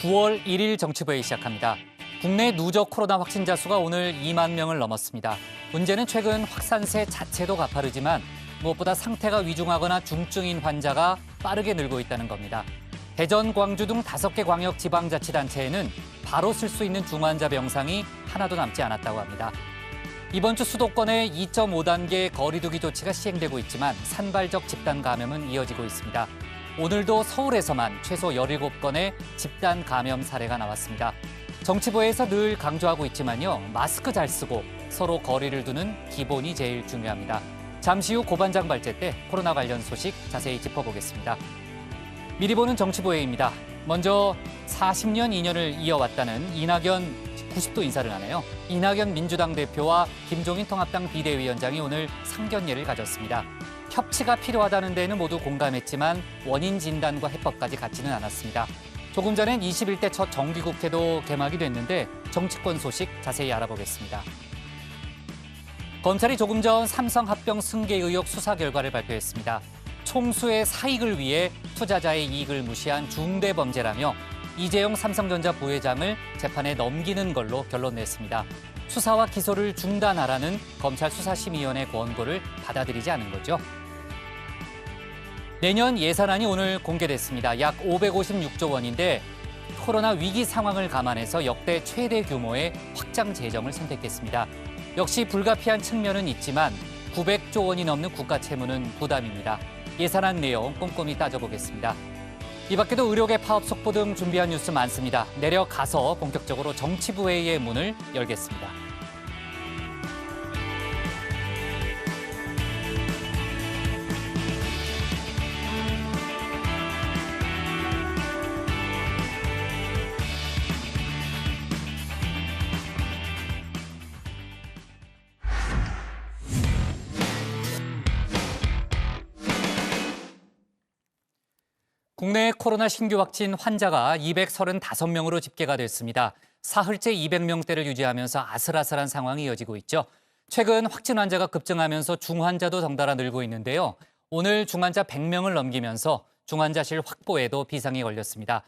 9월 1일 정치부회 시작합니다. 국내 누적 코로나 확진자 수가 오늘 2만 명을 넘었습니다. 문제는 최근 확산세 자체도 가파르지만 무엇보다 상태가 위중하거나 중증인 환자가 빠르게 늘고 있다는 겁니다. 대전, 광주 등 5개 광역 지방자치단체에는 바로 쓸 수 있는 중환자 병상이 하나도 남지 않았다고 합니다. 이번 주 수도권의 2.5단계 거리두기 조치가 시행되고 있지만 산발적 집단 감염은 이어지고 있습니다. 오늘도 서울에서만 최소 17건의 집단 감염 사례가 나왔습니다. 정치부에서 늘 강조하고 있지만요. 마스크 잘 쓰고 서로 거리를 두는 기본이 제일 중요합니다. 잠시 후 고반장 발제 때 코로나 관련 소식 자세히 짚어보겠습니다. 미리 보는 정치부회입니다. 먼저 40년 인연을 이어왔다는 이낙연 90도 인사를 하네요. 이낙연 민주당 대표와 김종인 통합당 비대위원장이 오늘 상견례를 가졌습니다. 협치가 필요하다는 데는 모두 공감했지만 원인 진단과 해법까지 갖지는 않았습니다. 조금 전엔 21대 첫 정기국회도 개막이 됐는데 정치권 소식 자세히 알아보겠습니다. 검찰이 조금 전 삼성 합병 승계 의혹 수사 결과를 발표했습니다. 총수의 사익을 위해 투자자의 이익을 무시한 중대 범죄라며 이재용 삼성전자 부회장을 재판에 넘기는 걸로 결론 냈습니다. 수사와 기소를 중단하라는 검찰 수사심의위원회 권고를 받아들이지 않은 거죠. 내년 예산안이 오늘 공개됐습니다. 약 556조 원인데 코로나 위기 상황을 감안해서 역대 최대 규모의 확장 재정을 선택했습니다. 역시 불가피한 측면은 있지만 900조 원이 넘는 국가 채무는 부담입니다. 예산안 내용 꼼꼼히 따져보겠습니다. 이 밖에도 의료계 파업 속보 등 준비한 뉴스 많습니다. 내려가서 본격적으로 정치부회의의 문을 열겠습니다. 국내 코로나 신규 확진 환자가 235명으로 집계가 됐습니다. 사흘째 200명대를 유지하면서 아슬아슬한 상황이 이어지고 있죠. 최근 확진 환자가 급증하면서 중환자도 덩달아 늘고 있는데요. 오늘 중환자 100명을 넘기면서 중환자실 확보에도 비상이 걸렸습니다.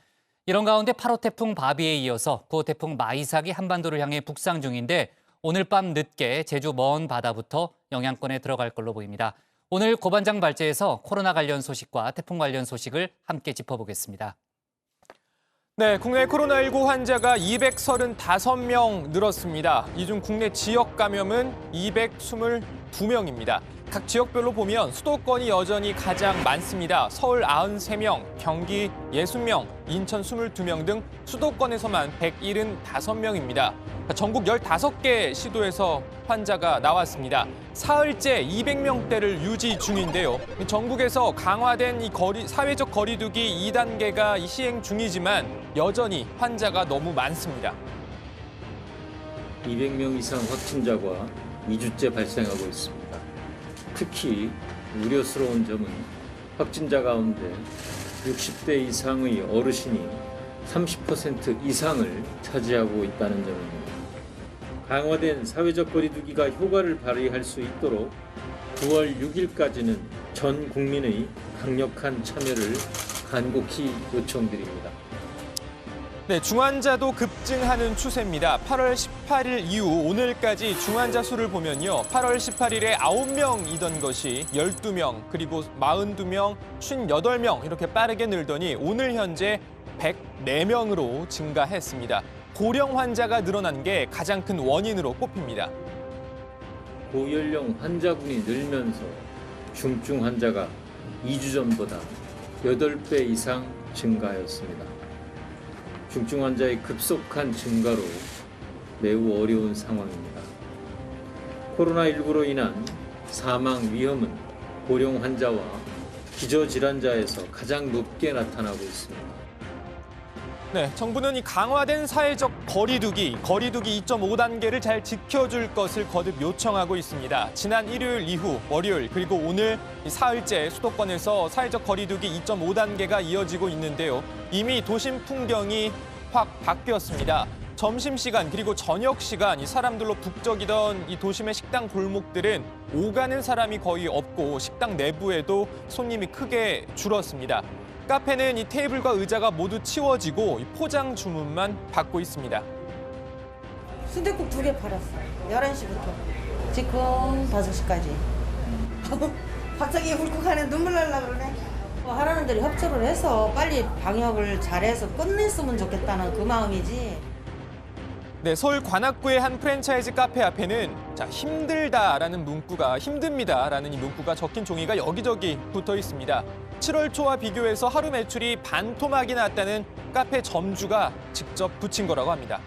이런 가운데 8호 태풍 바비에 이어서 9호 태풍 마이삭이 한반도를 향해 북상 중인데 오늘 밤 늦게 제주 먼 바다부터 영향권에 들어갈 걸로 보입니다. 오늘 고반장 발제에서 코로나 관련 소식과 태풍 관련 소식을 함께 짚어보겠습니다. 네, 국내 코로나19 환자가 235명 늘었습니다. 이 중 국내 지역 감염은 222명입니다. 각 지역별로 보면 수도권이 여전히 가장 많습니다. 서울 93명, 경기 60명, 인천 22명 등 수도권에서만 175명입니다. 전국 15개 시도에서 환자가 나왔습니다. 사흘째 200명대를 유지 중인데요. 전국에서 강화된 이 사회적 거리두기 2단계가 시행 중이지만 여전히 환자가 너무 많습니다. 200명 이상 확진자가 2주째 발생하고 있습니다. 특히 우려스러운 점은 확진자 가운데 60대 이상의 어르신이 30% 이상을 차지하고 있다는 점입니다. 강화된 사회적 거리두기가 효과를 발휘할 수 있도록 9월 6일까지는 전 국민의 강력한 참여를 간곡히 요청드립니다. 네, 중환자도 급증하는 추세입니다. 8월 18일 이후 오늘까지 중환자 수를 보면요. 8월 18일에 9명이던 것이 12명, 그리고 42명, 58명 이렇게 빠르게 늘더니 오늘 현재 104명으로 증가했습니다. 고령 환자가 늘어난 게 가장 큰 원인으로 꼽힙니다. 고연령 환자군이 늘면서 중증 환자가 2주 전보다 8배 이상 증가하였습니다. 중증 환자의 급속한 증가로 매우 어려운 상황입니다. 코로나19로 인한 사망 위험은 고령 환자와 기저질환자에서 가장 높게 나타나고 있습니다. 네, 정부는 이 강화된 사회적 거리두기 2.5단계를 잘 지켜줄 것을 거듭 요청하고 있습니다. 지난 일요일 이후 월요일 그리고 오늘 사흘째 수도권에서 사회적 거리두기 2.5단계가 이어지고 있는데요. 이미 도심 풍경이 확 바뀌었습니다. 점심시간 그리고 저녁시간 이 사람들로 북적이던 이 도심의 식당 골목들은 오가는 사람이 거의 없고 식당 내부에도 손님이 크게 줄었습니다. 카페는 이 테이블과 의자가 모두 치워지고 이 포장 주문만 받고 있습니다. 순댓국 2개 팔았어. 11시부터 지금 5시까지. 갑자기 울컥하네. 눈물 날라 그러네. 하라는 대로 협조를 해서 빨리 방역을 잘해서 끝냈으면 좋겠다는 그 마음이지. 네, 서울 관악구의 한 프랜차이즈 카페 앞에는 힘들다라는 문구가 힘듭니다라는 이 문구가 적힌 종이가 여기저기 붙어 있습니다. 7월 초와 비교해서 하루 매출이 반토막이 났다는 카페 점주가 직접 붙인 거라고 합니다.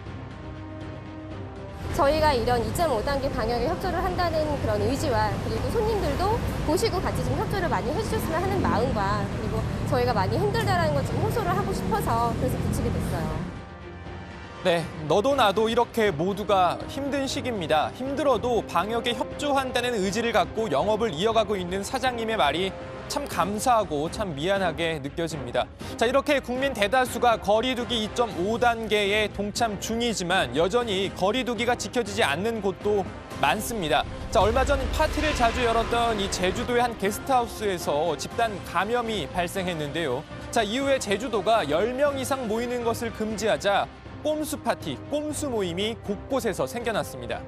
저희가 이런 2.5단계 방역에 협조를 한다는 그런 의지와 그리고 손님들도 보시고 같이 좀 협조를 많이 해주셨으면 하는 마음과 그리고 저희가 많이 힘들다라는 걸 좀 호소를 하고 싶어서 그래서 붙이게 됐어요. 네, 너도 나도 이렇게 모두가 힘든 시기입니다. 힘들어도 방역에 협조한다는 의지를 갖고 영업을 이어가고 있는 사장님의 말이 참 감사하고 참 미안하게 느껴집니다. 자, 이렇게 국민 대다수가 거리두기 2.5단계에 동참 중이지만 여전히 거리두기가 지켜지지 않는 곳도 많습니다. 자, 얼마 전 파티를 자주 열었던 이 제주도의 한 게스트하우스에서 집단 감염이 발생했는데요. 자, 이후에 제주도가 10명 이상 모이는 것을 금지하자 꼼수 파티, 꼼수 모임이 곳곳에서 생겨났습니다.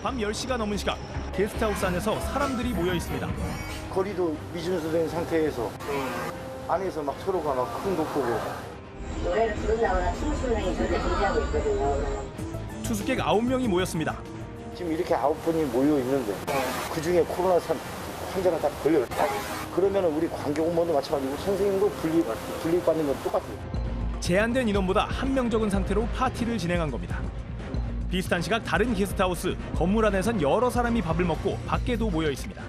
밤 10시가 넘은 시각 게스트하우스 안에서 사람들이 모여 있습니다. 거리도 미준수된 상태에서 안에서 막 서로가 막 흥도 보고 노래를 부른다거나 춤을 추는 행위 절대 금지하고 있거든요. 투숙객 9명이 모였습니다. 지금 이렇게 9분이 모여 있는데 그중에 코로나 환자가 다 걸려요. 그러면 우리 관계공무원도 마찬가지고 선생님도 분리받는 건 똑같아요. 제한된 인원보다 1명 적은 상태로 파티를 진행한 겁니다. 비슷한 시각 다른 게스트하우스 건물 안에선 여러 사람이 밥을 먹고 밖에도 모여 있습니다.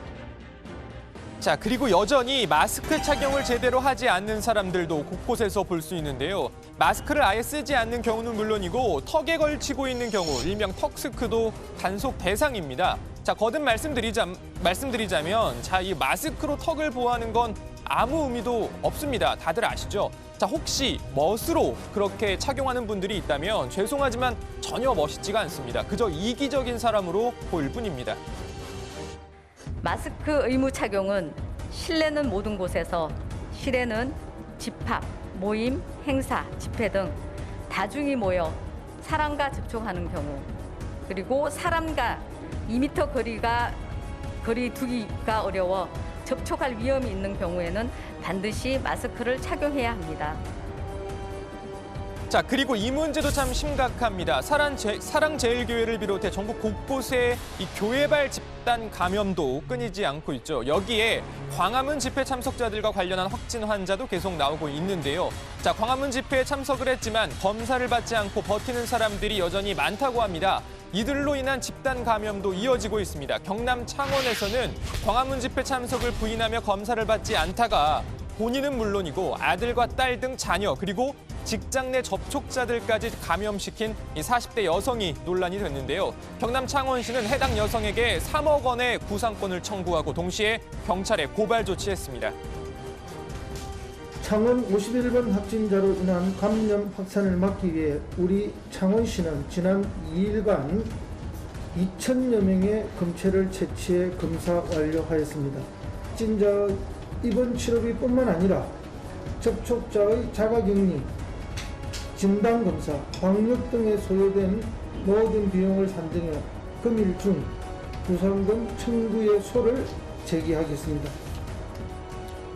자, 그리고 여전히 마스크 착용을 제대로 하지 않는 사람들도 곳곳에서 볼 수 있는데요. 마스크를 아예 쓰지 않는 경우는 물론이고 턱에 걸치고 있는 경우, 일명 턱스크도 단속 대상입니다. 자, 거듭 말씀드리자면 자, 이 마스크로 턱을 보호하는 건 아무 의미도 없습니다. 다들 아시죠? 자, 혹시 멋으로 그렇게 착용하는 분들이 있다면 죄송하지만 전혀 멋있지가 않습니다. 그저 이기적인 사람으로 보일 뿐입니다. 마스크 의무 착용은 실내는 모든 곳에서, 실외는 집합, 모임, 행사, 집회 등 다중이 모여 사람과 접촉하는 경우, 그리고 사람과 2m 거리 두기가 어려워 접촉할 위험이 있는 경우에는 반드시 마스크를 착용해야 합니다. 자, 그리고 이 문제도 참 심각합니다. 사랑제일교회를 비롯해 전국 곳곳에 이 교회발 집단 감염도 끊이지 않고 있죠. 여기에 광화문 집회 참석자들과 관련한 확진 환자도 계속 나오고 있는데요. 자, 광화문 집회에 참석을 했지만 검사를 받지 않고 버티는 사람들이 여전히 많다고 합니다. 이들로 인한 집단 감염도 이어지고 있습니다. 경남 창원에서는 광화문 집회 참석을 부인하며 검사를 받지 않다가 본인은 물론이고 아들과 딸 등 자녀 그리고 직장 내 접촉자들까지 감염시킨 이 40대 여성이 논란이 됐는데요. 경남 창원시는 해당 여성에게 3억 원의 구상권을 청구하고 동시에 경찰에 고발 조치했습니다. 창원 51번 확진자로 인한 감염 확산을 막기 위해 우리 창원시는 지난 2일간 2,000여 명의 검체를 채취해 검사 완료하였습니다. 확진자 입원 치료비뿐만 아니라 접촉자의 자가격리, 진단검사, 방역 등에 소요된 모든 비용을 산정해 금일 중 구상금 청구의 소를 제기하겠습니다.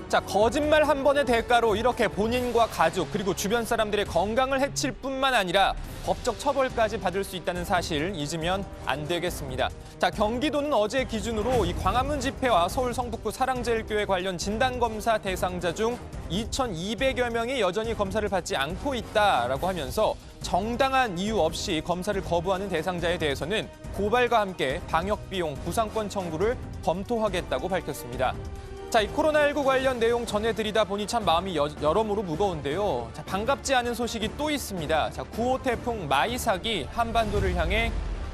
자, 거짓말 한 번의 대가로 이렇게 본인과 가족 그리고 주변 사람들의 건강을 해칠 뿐만 아니라 법적 처벌까지 받을 수 있다는 사실 잊으면 안 되겠습니다. 자, 경기도는 어제 기준으로 이 광화문 집회와 서울 성북구 사랑제일교회 관련 진단검사 대상자 중 2,200여 명이 여전히 검사를 받지 않고 있다라고 하면서 정당한 이유 없이 검사를 거부하는 대상자에 대해서는 고발과 함께 방역비용 구상권 청구를 검토하겠다고 밝혔습니다. 자, 이 코로나19 관련 내용 전해드리다 보니 참 마음이 여러모로 무거운데요. 자, 반갑지 않은 소식이 또 있습니다. 자, 9호 태풍 마이삭이 한반도를 향해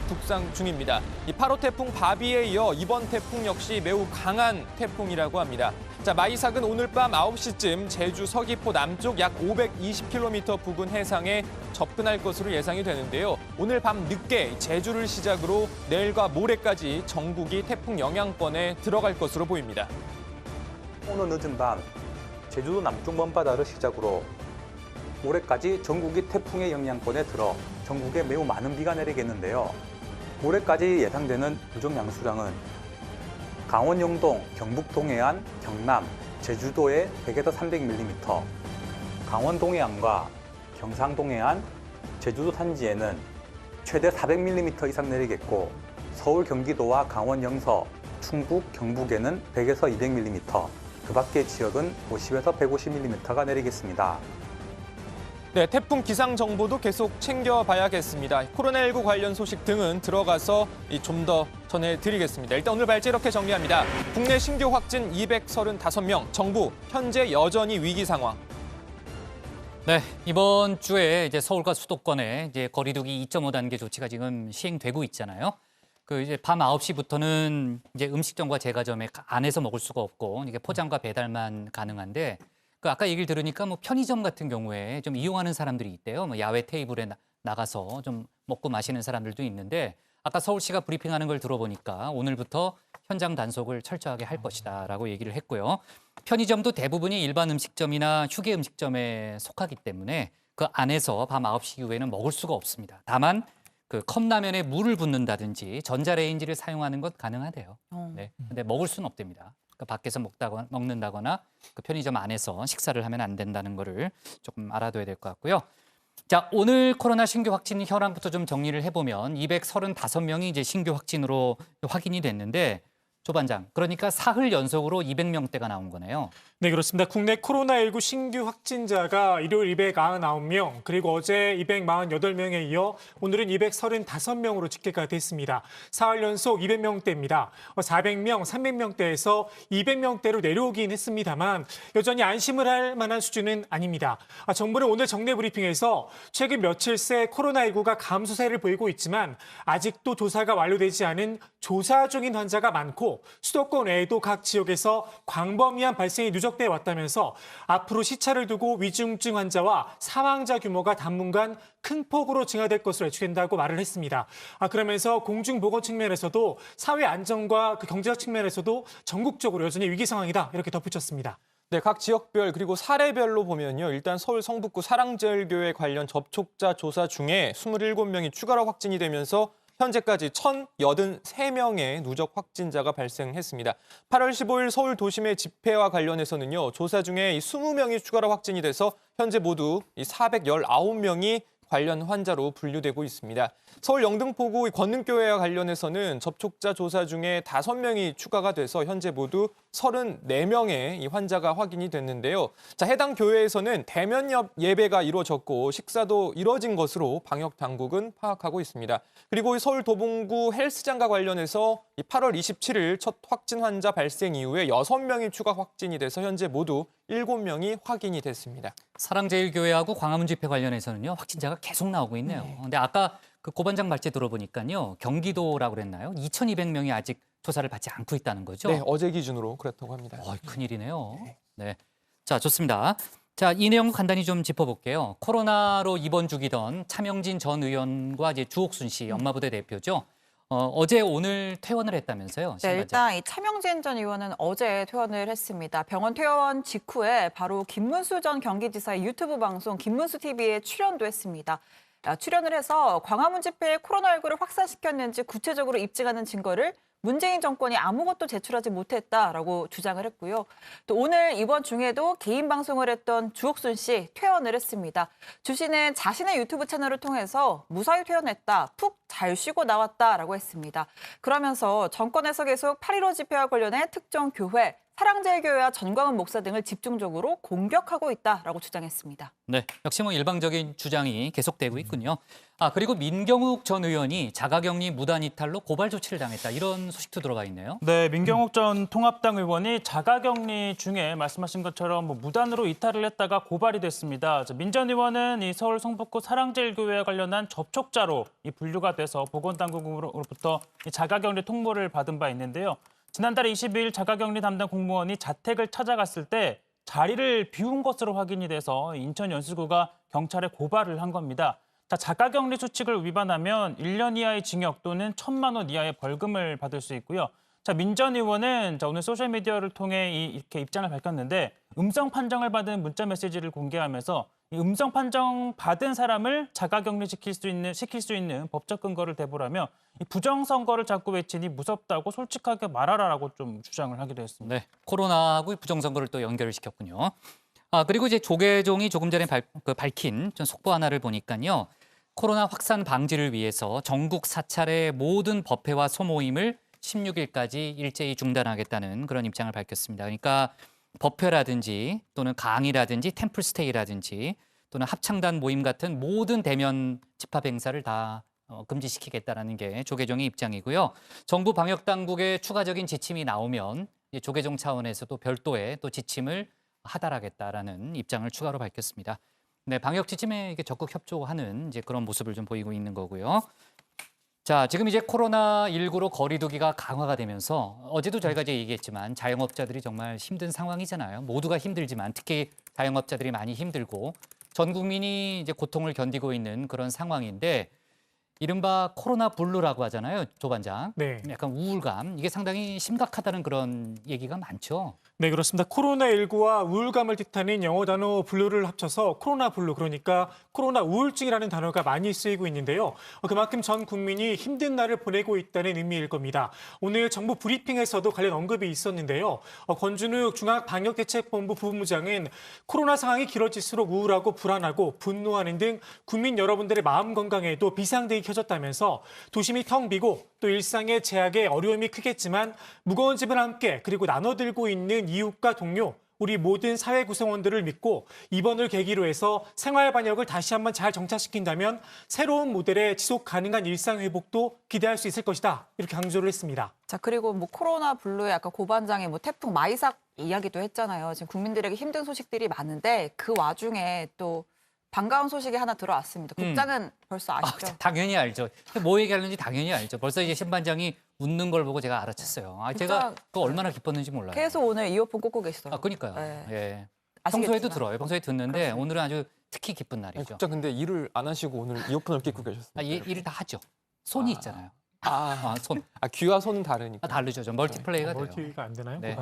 북상 중입니다. 이 8호 태풍 바비에 이어 이번 태풍 역시 매우 강한 태풍이라고 합니다. 자, 마이삭은 오늘 밤 9시쯤 제주 서귀포 남쪽 약 520km 부근 해상에 접근할 것으로 예상이 되는데요. 오늘 밤 늦게 제주를 시작으로 내일과 모레까지 전국이 태풍 영향권에 들어갈 것으로 보입니다. 오늘 늦은 밤 제주도 남쪽 먼바다를 시작으로 올해까지 전국이 태풍의 영향권에 들어 전국에 매우 많은 비가 내리겠는데요. 올해까지 예상되는 누적 양수량은 강원 영동, 경북 동해안, 경남, 제주도에 100에서 300mm, 강원 동해안과 경상 동해안, 제주도 산지에는 최대 400mm 이상 내리겠고 서울, 경기도와 강원 영서, 충북, 경북에는 100에서 200mm, 그 밖의 지역은 50에서 150mm가 내리겠습니다. 네, 태풍 기상 정보도 계속 챙겨봐야겠습니다. 코로나19 관련 소식 등은 들어가서 좀 더 전해드리겠습니다. 일단 오늘 발제 이렇게 정리합니다. 국내 신규 확진 235명, 정부 현재 여전히 위기 상황. 네, 이번 주에 이제 서울과 수도권에 이제 거리두기 2.5단계 조치가 지금 시행되고 있잖아요. 그 이제 밤 9시부터는 이제 음식점과 제과점에 안에서 먹을 수가 없고 이게 포장과 배달만 가능한데 그 아까 얘기를 들으니까 뭐 편의점 같은 경우에 좀 이용하는 사람들이 있대요. 뭐 야외 테이블에 나가서 좀 먹고 마시는 사람들도 있는데 아까 서울시가 브리핑하는 걸 들어보니까 오늘부터 현장 단속을 철저하게 할 것이다라고 얘기를 했고요. 편의점도 대부분이 일반 음식점이나 휴게 음식점에 속하기 때문에 그 안에서 밤 9시 이후에는 먹을 수가 없습니다. 다만 그 컵라면에 물을 붓는다든지 전자레인지를 사용하는 것 가능하대요. 네, 근데 먹을 수는 없답니다. 그러니까 밖에서 먹는다거나 그 편의점 안에서 식사를 하면 안 된다는 거를 조금 알아둬야 될 것 같고요. 자, 오늘 코로나 신규 확진 현황부터 좀 정리를 해보면 235명이 이제 신규 확진으로 확인이 됐는데 조 반장, 그러니까 사흘 연속으로 200명대가 나온 거네요. 네, 그렇습니다. 국내 코로나19 신규 확진자가 일요일 299명, 그리고 어제 248명에 이어 오늘은 235명으로 집계가 됐습니다. 사흘 연속 200명대입니다. 400명, 300명대에서 200명대로 내려오긴 했습니다만 여전히 안심을 할 만한 수준은 아닙니다. 정부는 오늘 정례 브리핑에서 최근 며칠 새 코로나19가 감소세를 보이고 있지만 아직도 조사가 완료되지 않은 조사 중인 환자가 많고 수도권 외에도 각 지역에서 광범위한 발생이 누적돼 왔다면서 앞으로 시차를 두고 위중증 환자와 사망자 규모가 당분간 큰 폭으로 증가될 것으로 예측된다고 말을 했습니다. 그러면서 공중보건 측면에서도 사회 안정과 그 경제적 측면에서도 전국적으로 여전히 위기 상황이다 이렇게 덧붙였습니다. 네, 각 지역별 그리고 사례별로 보면요. 일단 서울 성북구 사랑제일교회 관련 접촉자 조사 중에 27명이 추가로 확진이 되면서 현재까지 1,083명의 누적 확진자가 발생했습니다. 8월 15일 서울 도심의 집회와 관련해서는요. 조사 중에 20명이 추가로 확진이 돼서 현재 모두 419명이 관련 환자로 분류되고 있습니다. 서울 영등포구 권능교회와 관련해서는 접촉자 조사 중에 5명이 추가가 돼서 현재 모두 34명의 이 환자가 확인이 됐는데요. 자, 해당 교회에서는 대면 예배가 이루어졌고 식사도 이루어진 것으로 방역 당국은 파악하고 있습니다. 그리고 서울 도봉구 헬스장과 관련해서 8월 27일 첫 확진 환자 발생 이후에 6명이 추가 확진이 돼서 현재 모두 7명이 확인이 됐습니다. 사랑제일교회하고 광화문 집회 관련해서는요. 확진자가 계속 나오고 있네요. 근데 아까 그 고반장 말씀 들어보니까요. 경기도라고 그랬나요? 2,200명이 아직 조사를 받지 않고 있다는 거죠? 네, 어제 기준으로 그렇다고 합니다. 큰일이네요. 네. 자, 좋습니다. 자, 이 내용 간단히 좀 짚어볼게요. 코로나로 입원 중이던 차명진 전 의원과 이제 주옥순 씨 엄마부대 대표죠. 어제 오늘 퇴원을 했다면서요? 네, 일단 이 차명진 전 의원은 어제 퇴원을 했습니다. 병원 퇴원 직후에 바로 김문수 전 경기지사의 유튜브 방송 김문수 TV에 출연도 했습니다. 출연을 해서 광화문 집회에 코로나19를 확산시켰는지 구체적으로 입증하는 증거를 문재인 정권이 아무것도 제출하지 못했다라고 주장을 했고요. 또 오늘 입원 중에도 개인 방송을 했던 주옥순 씨 퇴원을 했습니다. 주 씨는 자신의 유튜브 채널을 통해서 무사히 퇴원했다, 푹 잘 쉬고 나왔다라고 했습니다. 그러면서 정권에서 계속 8.15 집회와 관련해 특정 교회, 사랑제일교회와 전광훈 목사 등을 집중적으로 공격하고 있다라고 주장했습니다. 네, 역시 뭐 일방적인 주장이 계속되고 있군요. 그리고 민경욱 전 의원이 자가격리 무단 이탈로 고발 조치를 당했다. 이런 소식도 들어가 있네요. 네, 민경욱 전 통합당 의원이 자가격리 중에 말씀하신 것처럼 무단으로 이탈을 했다가 고발이 됐습니다. 민 전 의원은 이 서울 성북구 사랑제일교회와 관련한 접촉자로 분류가 돼서 보건당국으로부터 자가격리 통보를 받은 바 있는데요. 지난달 22일 자가격리 담당 공무원이 자택을 찾아갔을 때 자리를 비운 것으로 확인이 돼서 인천 연수구가 경찰에 고발을 한 겁니다. 자, 자가격리 수칙을 위반하면 1년 이하의 징역 또는 1,000만 원 이하의 벌금을 받을 수 있고요. 자, 민 전 의원은 오늘 소셜미디어를 통해 이렇게 입장을 밝혔는데 음성 판정을 받은 문자 메시지를 공개하면서 이 음성 판정 받은 사람을 자가격리 시킬 수 있는 법적 근거를 대보라며 이 부정선거를 자꾸 외치니 무섭다고 솔직하게 말하라라고 좀 주장을 하기도 했습니다. 네, 코로나하고 부정선거를 또 연결을 시켰군요. 그리고 이제 조계종이 조금 전에 밝힌 좀 속보 하나를 보니까요. 코로나 확산 방지를 위해서 전국 사찰의 모든 법회와 소모임을 16일까지 일제히 중단하겠다는 그런 입장을 밝혔습니다. 그러니까 법회라든지 또는 강의라든지 템플스테이라든지 또는 합창단 모임 같은 모든 대면 집합 행사를 다 금지시키겠다는 게 조계종의 입장이고요. 정부 방역 당국의 추가적인 지침이 나오면 조계종 차원에서도 별도의 또 지침을 하달하겠다라는 입장을 추가로 밝혔습니다. 네, 방역 지침에 이게 적극 협조하는 이제 그런 모습을 좀 보이고 있는 거고요. 자, 지금 이제 코로나19로 거리두기가 강화가 되면서 어제도 저희가 이제 얘기했지만 자영업자들이 정말 힘든 상황이잖아요. 모두가 힘들지만 특히 자영업자들이 많이 힘들고 전 국민이 이제 고통을 견디고 있는 그런 상황인데 이른바 코로나 블루라고 하잖아요, 조 반장. 네. 약간 우울감, 이게 상당히 심각하다는 그런 얘기가 많죠. 네, 그렇습니다. 코로나19와 우울감을 뜻하는 영어 단어 블루를 합쳐서 코로나 블루, 그러니까 코로나 우울증이라는 단어가 많이 쓰이고 있는데요. 그만큼 전 국민이 힘든 날을 보내고 있다는 의미일 겁니다. 오늘 정부 브리핑에서도 관련 언급이 있었는데요. 권준욱 중앙방역대책본부 부부장은 코로나 상황이 길어질수록 우울하고 불안하고 분노하는 등 국민 여러분들의 마음 건강에도 비상등이 켜졌다면서 도심이 텅 비고 또 일상의 제약에 어려움이 크겠지만 무거운 짐을 함께 그리고 나눠들고 있는 이웃과 동료, 우리 모든 사회 구성원들을 믿고 이번을 계기로 해서 생활 반역을 다시 한번 잘 정착시킨다면 새로운 모델의 지속 가능한 일상 회복도 기대할 수 있을 것이다. 이렇게 강조를 했습니다. 자, 그리고 뭐 코로나 블루에 아까 고반장이 뭐 태풍 마이삭 이야기도 했잖아요. 지금 국민들에게 힘든 소식들이 많은데 그 와중에 또 반가운 소식이 하나 들어왔습니다. 국장은 벌써 아시죠? 당연히 알죠. 뭐 얘기하는지 당연히 알죠. 벌써 이제 신반장이 웃는 걸 보고 제가 알아챘어요. 제가 그거 얼마나 기뻤는지 몰라요. 계속 오늘 이어폰 꽂고 계시더라고요. 그러니까요. 네. 예. 아시겠지만. 평소에도 들어요. 평소에 듣는데 그렇습니다. 오늘은 아주 특히 기쁜 날이죠. 국장 근데 일을 안 하시고 오늘 이어폰을 끼고 계셨어요. 일을 다 하죠. 손이 있잖아요. 손. 귀와 손은 다르니까. 다르죠. 좀 멀티플레이가 돼요. 멀티가 안 되나요? 네.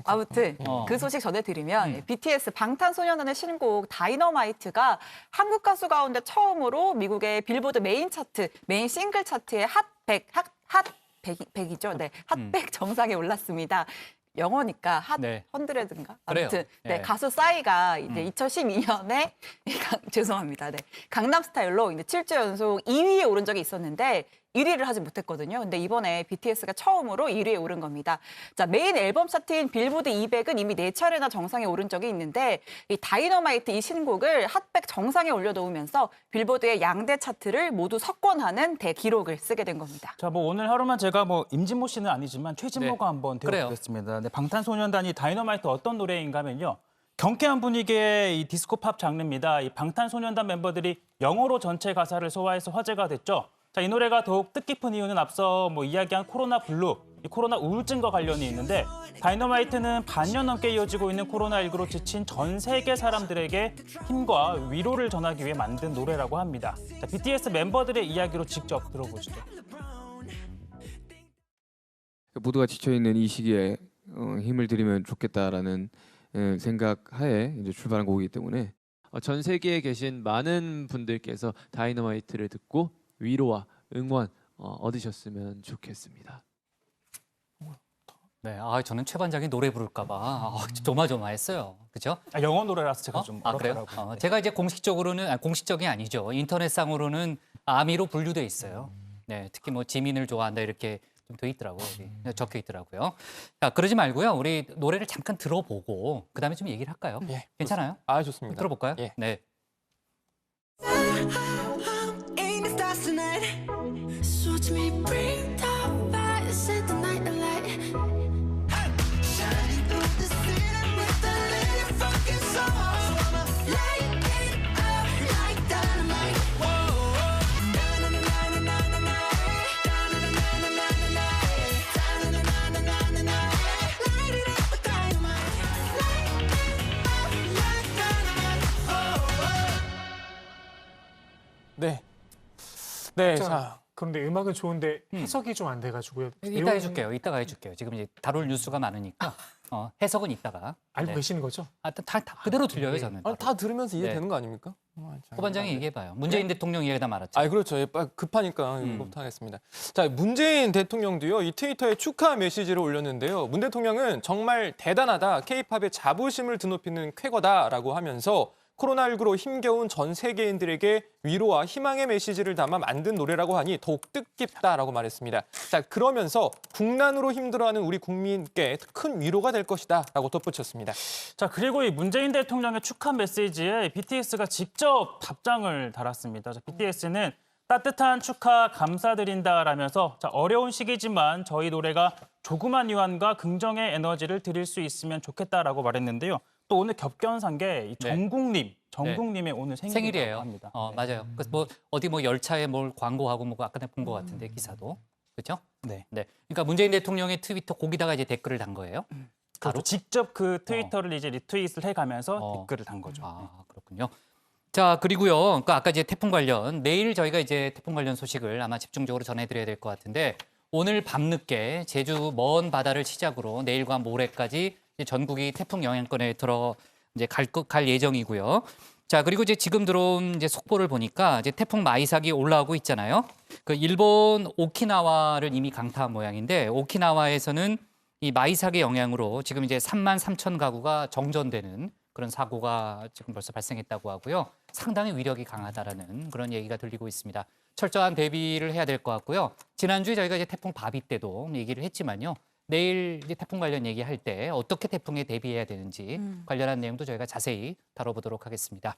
아무튼 그 소식 전해드리면 BTS 방탄소년단의 신곡 다이너마이트가 한국 가수 가운데 처음으로 미국의 빌보드 메인 차트, 메인 싱글 차트의 핫100이죠. 네, 핫100 정상에 올랐습니다. 영어니까 핫 헌드레드인가? 아무튼 네, 가수 싸이가 이제 2012년에 죄송합니다. 네, 강남스타일로 이제 7주 연속 2위에 오른 적이 있었는데 1위를 하지 못했거든요. 근데 이번에 BTS가 처음으로 1위에 오른 겁니다. 자, 메인 앨범 차트인 빌보드 200은 이미 4차례나 정상에 오른 적이 있는데 이 다이너마이트 이 신곡을 핫100 정상에 올려놓으면서 빌보드의 양대 차트를 모두 석권하는 대기록을 쓰게 된 겁니다. 자, 뭐 오늘 하루만 제가 뭐 임진모 씨는 아니지만 최진모가 한번 되어보겠습니다. 네, 방탄소년단이 다이너마이트 어떤 노래인가 하면요. 경쾌한 분위기의 이 디스코 팝 장르입니다. 이 방탄소년단 멤버들이 영어로 전체 가사를 소화해서 화제가 됐죠. 자, 이 노래가 더욱 뜻깊은 이유는 앞서 뭐 이야기한 코로나 블루, 이 코로나 우울증과 관련이 있는데 다이너마이트는 반년 넘게 이어지고 있는 코로나19로 지친 전 세계 사람들에게 힘과 위로를 전하기 위해 만든 노래라고 합니다. 자, BTS 멤버들의 이야기로 직접 들어보시죠. 모두가 지쳐있는 이 시기에 힘을 드리면 좋겠다라는 생각하에 이제 출발한 곡이기 때문에 전 세계에 계신 많은 분들께서 다이너마이트를 듣고 위로와 응원 얻으셨으면 좋겠습니다. 네, 저는 최 반장이 노래 부를까봐 조마조마했어요. 그렇죠? 영어 노래라서 제가 좀 그래요? 제가 이제 공식적으로는 공식적이 아니죠. 인터넷상으로는 아미로 분류돼 있어요. 네, 특히 뭐 지민을 좋아한다 이렇게 좀 돼 있더라고요. 적혀 있더라고요. 자, 그러지 말고요. 우리 노래를 잠깐 들어보고 그다음에 좀 얘기를 할까요? 예, 괜찮아요? 좋습니다. 들어볼까요? 예. 네. 네. 자, 그런데 음악은 좋은데 해석이 좀 안 돼가지고요. 이따 해줄게요. 이따가 해줄게요. 지금 이제 다룰 뉴스가 많으니까 해석은 이따가. 알고 계시는 거죠? 다 그대로 들려요, 저는. 다 들으면서 이해되는 거 아닙니까? 호 반장이 얘기해봐요. 문재인 대통령 이야기다 말았죠. 그렇죠. 급하니까 이거부터 하겠습니다. 자, 문재인 대통령도요, 이 트위터에 축하 메시지를 올렸는데요. 문 대통령은 정말 대단하다, K-팝의 자부심을 드높이는 쾌거다라고 하면서 코로나19로 힘겨운 전 세계인들에게 위로와 희망의 메시지를 담아 만든 노래라고 하니 더욱 뜻깊다라고 말했습니다. 자, 그러면서 국난으로 힘들어하는 우리 국민께 큰 위로가 될 것이다라고 덧붙였습니다. 자, 그리고 이 문재인 대통령의 축하 메시지에 BTS가 직접 답장을 달았습니다. 자, BTS는 따뜻한 축하 감사드린다라면서 어려운 시기지만 저희 노래가 조그만 위안과 긍정의 에너지를 드릴 수 있으면 좋겠다라고 말했는데요. 또 오늘 겹견산 게 정국님의 오늘 생일이에요. 합니다. 맞아요. 그래서 뭐 어디 뭐 열차에 뭘 광고하고 뭐 아까 본 것 같은데 기사도 그렇죠? 네. 그러니까 문재인 대통령의 트위터 거기다가 이제 댓글을 단 거예요. 바로 직접 그 트위터를 이제 리트윗을 해가면서 댓글을 단 거죠. 그렇군요. 자, 그리고요. 그러니까 아까 이제 태풍 관련 내일 저희가 이제 태풍 관련 소식을 아마 집중적으로 전해드려야 될 것 같은데 오늘 밤늦게 제주 먼 바다를 시작으로 내일과 모레까지 이제 전국이 태풍 영향권에 들어 이제 갈 예정이고요. 자, 그리고 이제 지금 들어온 이제 속보를 보니까 이제 태풍 마이삭이 올라오고 있잖아요. 그 일본 오키나와를 이미 강타한 모양인데 오키나와에서는 이 마이삭의 영향으로 지금 이제 33,000 가구가 정전되는 그런 사고가 지금 벌써 발생했다고 하고요. 상당히 위력이 강하다라는 그런 얘기가 들리고 있습니다. 철저한 대비를 해야 될 것 같고요. 지난주에 저희가 이제 태풍 바비 때도 얘기를 했지만요. 내일 이제 태풍 관련 얘기할 때 어떻게 태풍에 대비해야 되는지 관련한 내용도 저희가 자세히 다뤄보도록 하겠습니다.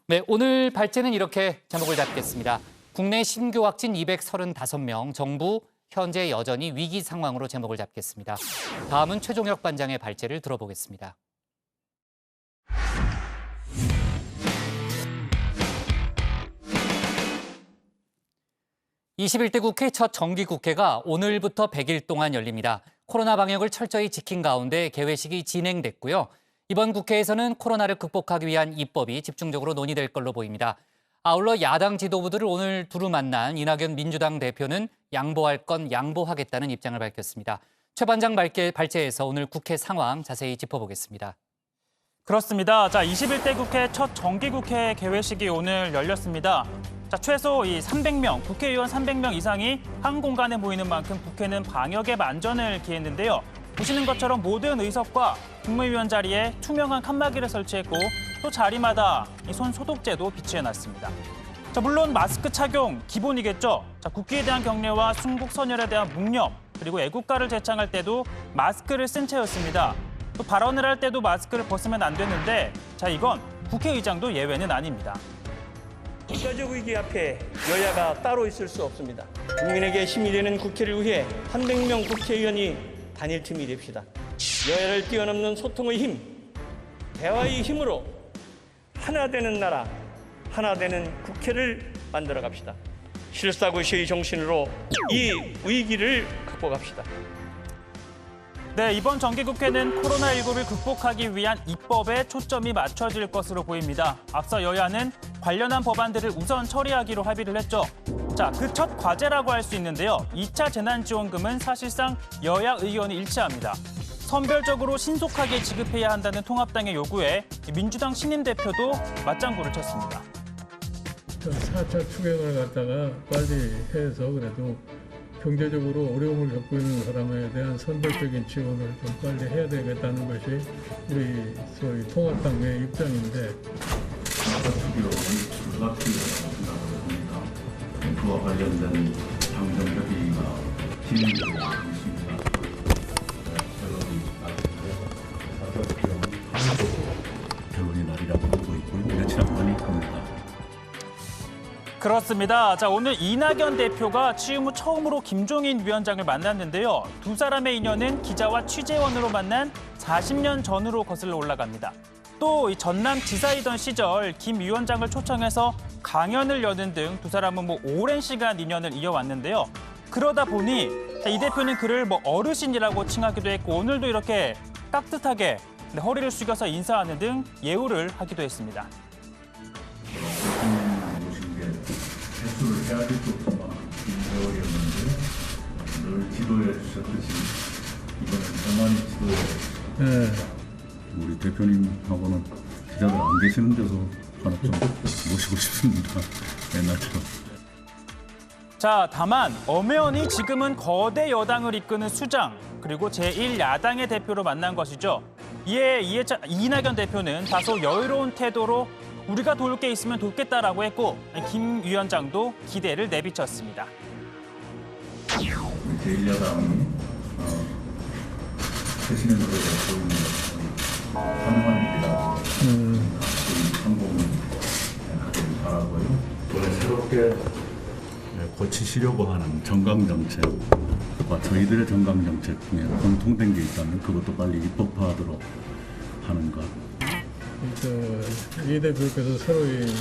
네, 오늘 발제는 이렇게 제목을 잡겠습니다. 국내 신규 확진 235명, 정부 현재 여전히 위기 상황으로 제목을 잡겠습니다. 다음은 최종혁 반장의 발제를 들어보겠습니다. 21대 국회 첫 정기국회가 오늘부터 100일 동안 열립니다. 코로나 방역을 철저히 지킨 가운데 개회식이 진행됐고요. 이번 국회에서는 코로나를 극복하기 위한 입법이 집중적으로 논의될 걸로 보입니다. 아울러 야당 지도부들을 오늘 두루 만난 이낙연 민주당 대표는 양보할 건 양보하겠다는 입장을 밝혔습니다. 최 반장 발제에서 오늘 국회 상황 자세히 짚어보겠습니다. 그렇습니다. 자, 21대 국회 첫 정기국회 개회식이 오늘 열렸습니다. 자, 최소 이 300명, 국회의원 300명 이상이 한 공간에 모이는 만큼 국회는 방역에 만전을 기했는데요. 보시는 것처럼 모든 의석과 국무위원 자리에 투명한 칸막이를 설치했고 또 자리마다 이 손 소독제도 비치해놨습니다. 자, 물론 마스크 착용 기본이겠죠. 자, 국기에 대한 경례와 순국 선열에 대한 묵념 그리고 애국가를 제창할 때도 마스크를 쓴 채였습니다. 또 발언을 할 때도 마스크를 벗으면 안 되는데 자, 이건 국회의장도 예외는 아닙니다. 국가적 위기 앞에 여야가 따로 있을 수 없습니다. 국민에게 힘이 되는 국회를 위해 300명 국회의원이 단일팀이 됩시다. 여야를 뛰어넘는 소통의 힘, 대화의 힘으로 하나 되는 나라, 하나 되는 국회를 만들어 갑시다. 실사구시의 정신으로 이 위기를 극복합시다. 네, 이번 정기국회는 코로나19를 극복하기 위한 입법에 초점이 맞춰질 것으로 보입니다. 앞서 여야는 관련한 법안들을 우선 처리하기로 합의를 했죠. 자, 그 첫 과제라고 할 수 있는데요. 2차 재난지원금은 사실상 여야 의원이 일치합니다. 선별적으로 신속하게 지급해야 한다는 통합당의 요구에 민주당 신임 대표도 맞장구를 쳤습니다. 4차 추경을 갖다가 빨리 해서 그래도 경제적으로 어려움을 겪고 있는 사람에 대한 선별적인 지원을 좀 빨리 해야 되겠다는 것이 우리 소위 통합당의 입장인데. 그와 관련된 당정 협의가 진행되고 있습니다. 결론이 날이라고 보고 있고요. 며칠 안만에 겁니다. 그렇습니다. 자, 오늘 이낙연 대표가 취임 후 처음으로 김종인 위원장을 만났는데요. 두 사람의 인연은 기자와 취재원으로 만난 40년 전으로 거슬러 올라갑니다. 또 이 전남 지사이던 시절 김 위원장을 초청해서 강연을 여는 등 두 사람은 오랜 시간 인연을 이어왔는데요. 그러다 보니 이 대표는 그를 어르신이라고 칭하기도 했고 오늘도 이렇게 깍듯하게 허리를 숙여서 인사하는 등 예우를 하기도 했습니다. 해야 될 것만 지도해 주셨듯이 이번엔 어머니 지도해 주셨습니다. 우리 대표님하고는 기자들 안 계시는 데서 하나 좀 모시고 싶습니다. 옛날처럼. 자, 다만 엄연히 지금은 거대 여당을 이끄는 수장 그리고 제1야당의 대표로 만난 것이죠. 이에 이낙연 대표는 다소 여유로운 태도로 우리가 도울 게 있으면 돕겠다라고 했고 김 위원장도 기대를 내비쳤습니다. 제1야당이 최신의 노래를 보이는 것은 환영한 일이라 성공하길 바라고요. 이번에 새롭게 고치시려고 하는 정강정책과 저희들의 정강정책 중에 공통된 게 있다면 그것도 빨리 입법화하도록 하는 것. 이 대표께서 새로이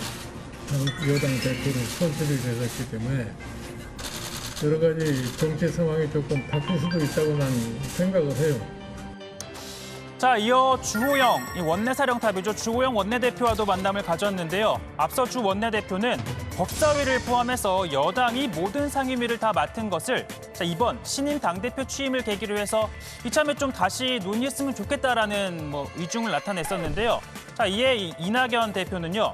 여당 대표로 선출이 되셨기 때문에 여러 가지 정치 상황이 조금 바뀔 수도 있다고 난 생각을 해요. 자, 이어 주호영 원내사령탑이죠. 주호영 원내대표와도 만남을 가졌는데요. 앞서 주 원내대표는 법사위를 포함해서 여당이 모든 상임위를 다 맡은 것을 이번 신임 당대표 취임을 계기로 해서 이참에 좀 다시 논의했으면 좋겠다라는 의중을 나타냈었는데요. 자, 이에 이낙연 대표는요.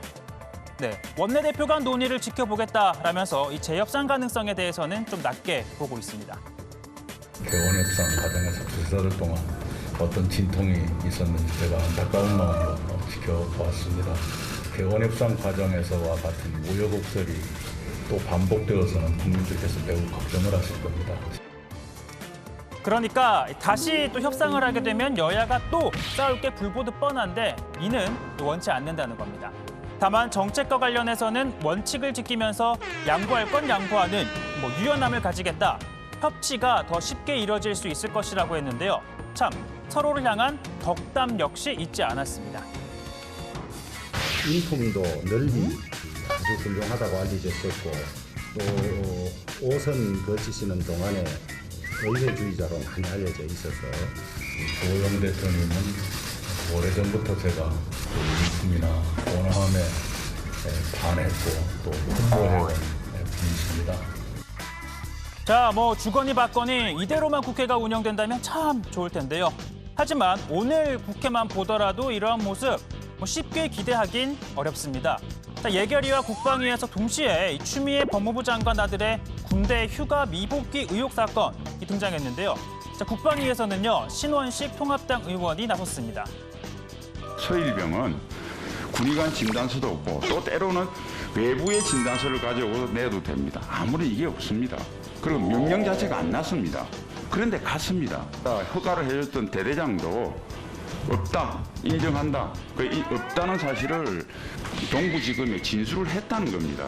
원내대표 간 논의를 지켜보겠다라면서 이 재협상 가능성에 대해서는 좀 낮게 보고 있습니다. 개원협상 과정에서 그 2달 동안 어떤 진통이 있었는지 제가 안타까운 마음으로 지켜보았습니다. 개원협상 과정에서와 같은 우여곡절이 또 반복되어서는 국민들께서 매우 걱정을 하실 겁니다. 그러니까 다시 또 협상을 하게 되면 여야가 또 싸울 게 불보듯 뻔한데 이는 원치 않는다는 겁니다. 다만 정책과 관련해서는 원칙을 지키면서 양보할 건 양보하는 유연함을 가지겠다. 협치가 더 쉽게 이뤄질 수 있을 것이라고 했는데요. 참 서로를 향한 덕담 역시 잊지 않았습니다. 인품도 널리 아주 훌륭하다고 알려졌었고 또 5선 거치시는 동안에 의회주의자로 많이 알려져 있어서 주호영 대표님은 오래전부터 제가 인품이나 온화함에 반했고 또 홍보해온 분이십니다. 자, 주거니 받거니 이대로만 국회가 운영된다면 참 좋을 텐데요. 하지만 오늘 국회만 보더라도 이러한 모습 쉽게 기대하긴 어렵습니다. 자, 예결위와 국방위에서 동시에 추미애 법무부 장관 아들의 군대 휴가 미복귀 의혹 사건이 등장했는데요. 자, 국방위에서는요, 신원식 통합당 의원이 나섰습니다. 서일병은 군의관 진단서도 없고 또 때로는 외부의 진단서를 가지고 내도 됩니다. 아무리 이게 없습니다. 그리고 명령 자체가 안 났습니다. 그런데 갔습니다. 허가를 해줬던 대대장도 없다, 인정한다. 없다는 사실을 동부지검에 진술을 했다는 겁니다.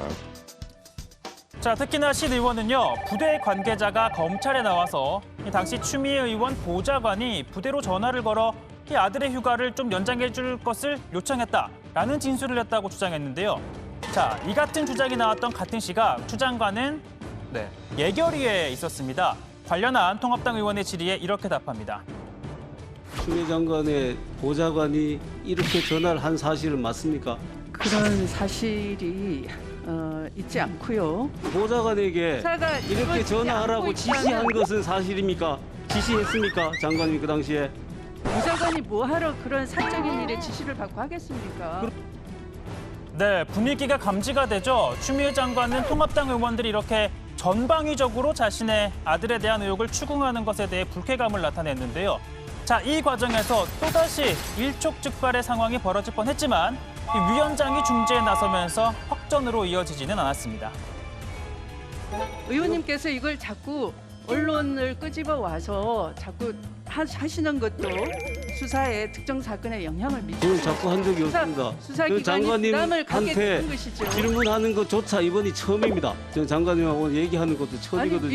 자, 특히나 신 의원은요, 부대 관계자가 검찰에 나와서 당시 추미애 의원 보좌관이 부대로 전화를 걸어 이 아들의 휴가를 좀 연장해 줄 것을 요청했다라는 진술을 했다고 주장했는데요. 자, 이 같은 주장이 나왔던 같은 시각 추 장관은 예결위에 있었습니다. 관련한 통합당 의원의 질의에 이렇게 답합니다. 추미애 장관의 보좌관이 이렇게 전화를 한 사실은 맞습니까? 그런 사실이 있지 않고요. 보좌관에게 이렇게 전화하라고 지시한 것은 사실입니까? 지시했습니까? 장관님이 그 당시에? 보좌관이 뭐하러 그런 사적인 일에 지시를 받고 하겠습니까? 네, 분위기가 감지가 되죠. 추미애 장관은 통합당 의원들이 이렇게 전방위적으로 자신의 아들에 대한 의혹을 추궁하는 것에 대해 불쾌감을 나타냈는데요. 자, 이 과정에서 또다시 일촉즉발의 상황이 벌어질 뻔했지만 이 위원장이 중재에 나서면서 확전으로 이어지지는 않았습니다. 의원님께서 이걸 자꾸 언론을 끄집어 와서 자꾸 하시는 것도 수사에 특정 사건에 영향을 미치죠. 그건 자꾸 한 적이 없습니다. 수사기관이 부담을 갖게 되는 것이죠. 질문하는 것조차 이번이 처음입니다. 저 장관님하고 얘기하는 것도 처음이거든요. 아니,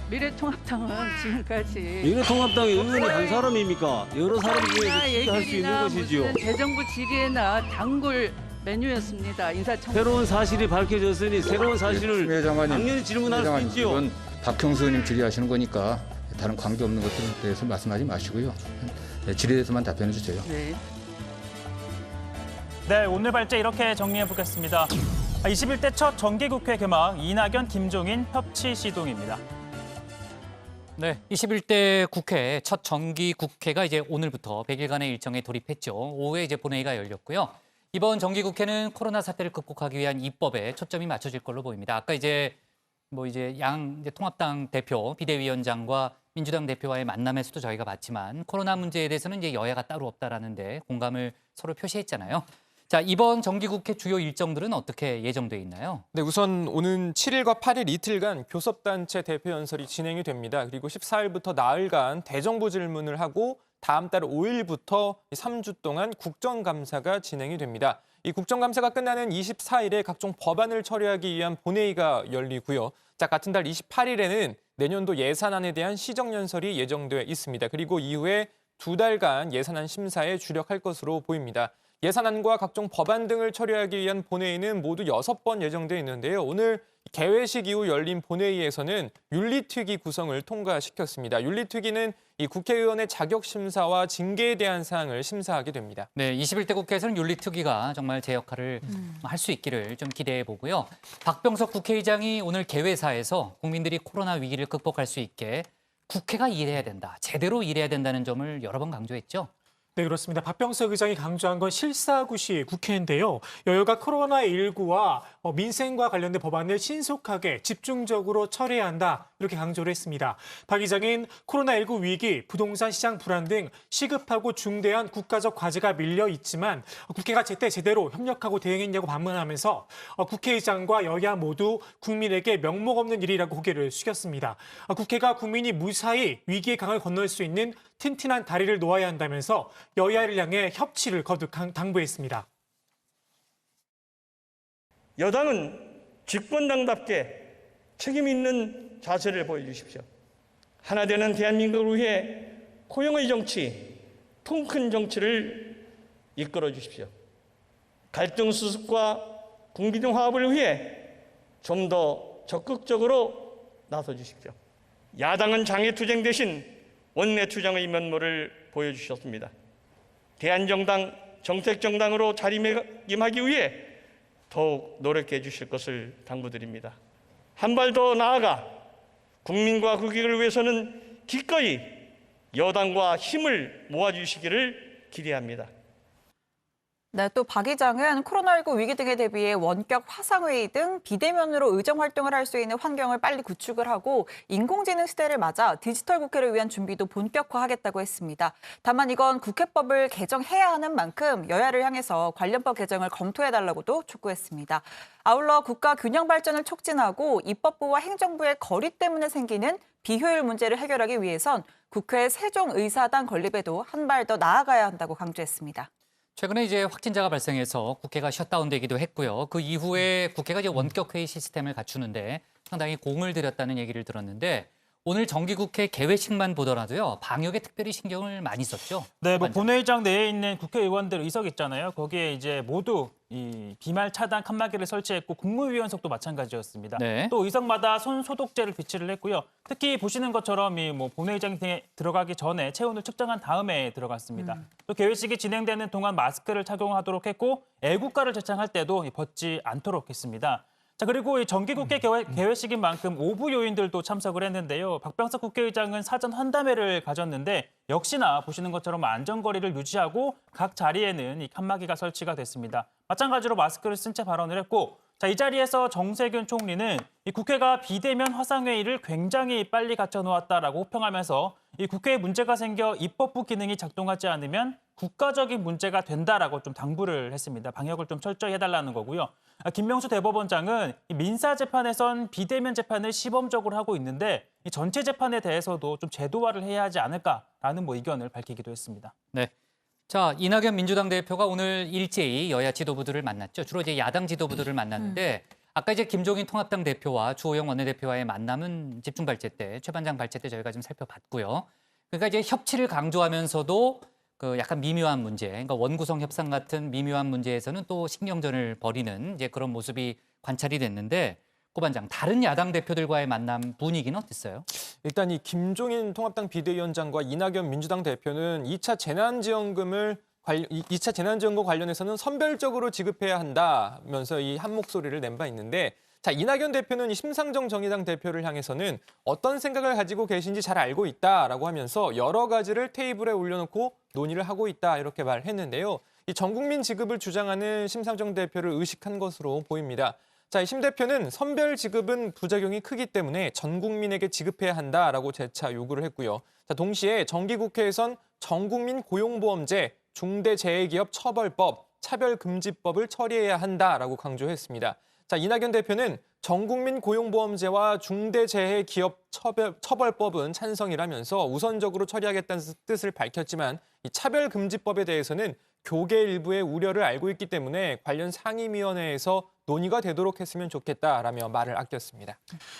미래통합당은 지금까지 미래통합당의 의원이 한 사람입니까? 여러 사람 중에서 지지할 수 있는 것이지요. 대정부 질의나 단골 메뉴였습니다. 인사청문. 새로운 사실이 밝혀졌으니 새로운 사실을 당연히 질문할 수 있지요. 이건 박형수 의원님 질의하시는 거니까 다른 관계 없는 것들에 대해서 말씀하지 마시고요. 질의에 대해서만 답변해 주세요. 네, 오늘 발제 이렇게 정리해 보겠습니다. 21대 첫 정기국회 개막 이낙연, 김종인 협치 시동입니다. 네, 21대 국회 첫 정기 국회가 이제 오늘부터 100일간의 일정에 돌입했죠. 오후에 이제 본회의가 열렸고요. 이번 정기 국회는 코로나 사태를 극복하기 위한 입법에 초점이 맞춰질 걸로 보입니다. 아까 이제 통합당 대표 비대위원장과 민주당 대표와의 만남에서도 저희가 봤지만 코로나 문제에 대해서는 이제 여야가 따로 없다라는데 공감을 서로 표시했잖아요. 자, 이번 정기국회 주요 일정들은 어떻게 예정돼 있나요? 네, 우선 오는 7일과 8일 이틀간 교섭단체 대표 연설이 진행이 됩니다. 그리고 14일부터 나흘간 대정부 질문을 하고 다음 달 5일부터 3주 동안 국정감사가 진행이 됩니다. 이 국정감사가 끝나는 24일에 각종 법안을 처리하기 위한 본회의가 열리고요. 자, 같은 달 28일에는 내년도 예산안에 대한 시정연설이 예정되어 있습니다. 그리고 이후에 2달간 예산안 심사에 주력할 것으로 보입니다. 예산안과 각종 법안 등을 처리하기 위한 본회의는 모두 6번 예정되어 있는데요. 오늘 개회식 이후 열린 본회의에서는 윤리특위 구성을 통과시켰습니다. 윤리특위는 이 국회의원의 자격심사와 징계에 대한 사항을 심사하게 됩니다. 네, 21대 국회에서는 윤리특위가 정말 제 역할을 할 수 있기를 좀 기대해 보고요. 박병석 국회의장이 오늘 개회사에서 국민들이 코로나 위기를 극복할 수 있게 국회가 일해야 된다, 제대로 일해야 된다는 점을 여러 번 강조했죠. 네, 그렇습니다. 박병석 의장이 강조한 건 실사구시 국회인데요. 여야가 코로나19와 민생과 관련된 법안을 신속하게 집중적으로 처리해야 한다, 이렇게 강조를 했습니다. 박 의장은 코로나19 위기, 부동산 시장 불안 등 시급하고 중대한 국가적 과제가 밀려 있지만 국회가 제대로 협력하고 대응했냐고 반문하면서 국회의장과 여야 모두 국민에게 명목 없는 일이라고 고개를 숙였습니다. 국회가 국민이 무사히 위기의 강을 건널 수 있는 튼튼한 다리를 놓아야 한다면서 여야를 향해 협치를 거듭 당부했습니다. 여당은 집권당답게 책임 있는 자세를 보여주십시오. 하나 되는 대한민국을 위해 포용의 정치, 통큰 정치를 이끌어 주십시오. 갈등 수습과 국민 화합을 위해 좀 더 적극적으로 나서 주십시오. 야당은 장애투쟁 대신 원내투쟁의 면모를 보여주셨습니다. 대한정당, 정책정당으로 자리매김하기 위해 더욱 노력해 주실 것을 당부드립니다. 한 발 더 나아가 국민과 국익을 위해서는 기꺼이 여당과 힘을 모아주시기를 기대합니다. 네, 또 박 의장은 코로나19 위기 등에 대비해 원격 화상회의 등 비대면으로 의정 활동을 할 수 있는 환경을 빨리 구축을 하고 인공지능 시대를 맞아 디지털 국회를 위한 준비도 본격화하겠다고 했습니다. 다만 이건 국회법을 개정해야 하는 만큼 여야를 향해서 관련법 개정을 검토해달라고도 촉구했습니다. 아울러 국가 균형 발전을 촉진하고 입법부와 행정부의 거리 때문에 생기는 비효율 문제를 해결하기 위해선 국회 세종의사당 건립에도 한 발 더 나아가야 한다고 강조했습니다. 최근에 이제 확진자가 발생해서 국회가 셧다운되기도 했고요. 그 이후에 국회가 이제 원격 회의 시스템을 갖추는데 상당히 공을 들였다는 얘기를 들었는데 오늘 정기국회 개회식만 보더라도요, 방역에 특별히 신경을 많이 썼죠. 네, 본회의장 내에 있는 국회의원들 의석 있잖아요. 거기에 이제 모두 이 비말 차단 칸막이를 설치했고 국무위원석도 마찬가지였습니다. 네. 또 의석마다 손 소독제를 비치를 했고요. 특히 보시는 것처럼 이 본회의장에 들어가기 전에 체온을 측정한 다음에 들어갔습니다. 또 개회식이 진행되는 동안 마스크를 착용하도록 했고 애국가를 제창할 때도 벗지 않도록 했습니다. 자, 그리고 이 정기국회 개회식인 만큼 오부 요인들도 참석을 했는데요. 박병석 국회의장은 사전 환담회를 가졌는데 역시나 보시는 것처럼 안전거리를 유지하고 각 자리에는 이 칸막이가 설치가 됐습니다. 마찬가지로 마스크를 쓴 채 발언을 했고, 자, 이 자리에서 정세균 총리는 이 국회가 비대면 화상회의를 굉장히 빨리 갖춰놓았다라고 호평하면서 이 국회에 문제가 생겨 입법부 기능이 작동하지 않으면 국가적인 문제가 된다라고 좀 당부를 했습니다. 방역을 좀 철저히 해달라는 거고요. 김명수 대법원장은 민사 재판에선 비대면 재판을 시범적으로 하고 있는데 이 전체 재판에 대해서도 좀 제도화를 해야 하지 않을까라는 의견을 밝히기도 했습니다. 네. 자, 이낙연 민주당 대표가 오늘 일제히 여야 지도부들을 만났죠. 주로 이제 야당 지도부들을 만났는데 아까 이제 김종인 통합당 대표와 주호영 원내대표와의 만남은 집중 발제 때, 최반장 발제 때 저희가 좀 살펴봤고요. 그러니까 이제 협치를 강조하면서도 그 약간 미묘한 문제, 그러니까 원구성 협상 같은 미묘한 문제에서는 또 신경전을 벌이는 이제 그런 모습이 관찰이 됐는데, 고반장, 다른 야당 대표들과의 만남 분위기는 어땠어요? 일단 이 김종인 통합당 비대위원장과 이낙연 민주당 대표는 2차 재난지원금을 2차 재난지원금 관련해서는 선별적으로 지급해야 한다면서 이 한 목소리를 낸 바 있는데 자, 이낙연 대표는 이 심상정 정의당 대표를 향해서는 어떤 생각을 가지고 계신지 잘 알고 있다라고 하면서 여러 가지를 테이블에 올려놓고 논의를 하고 있다 이렇게 말했는데요. 이 전국민 지급을 주장하는 심상정 대표를 의식한 것으로 보입니다. 자, 심 대표는 선별 지급은 부작용이 크기 때문에 전 국민에게 지급해야 한다라고 재차 요구를 했고요. 자, 동시에 정기국회에선 전국민 고용보험제, 중대재해기업 처벌법, 차별금지법을 처리해야 한다라고 강조했습니다. 자, 이낙연 대표는 전국민 고용보험제와 중대재해기업 처벌법은 찬성이라면서 우선적으로 처리하겠다는 뜻을 밝혔지만 이 차별금지법에 대해서는 교계 일부의 우려를 알고 있기 때문에 관련 상임위원회에서 논의가 되도록 했으면 좋겠다라며 말을 아꼈습니다.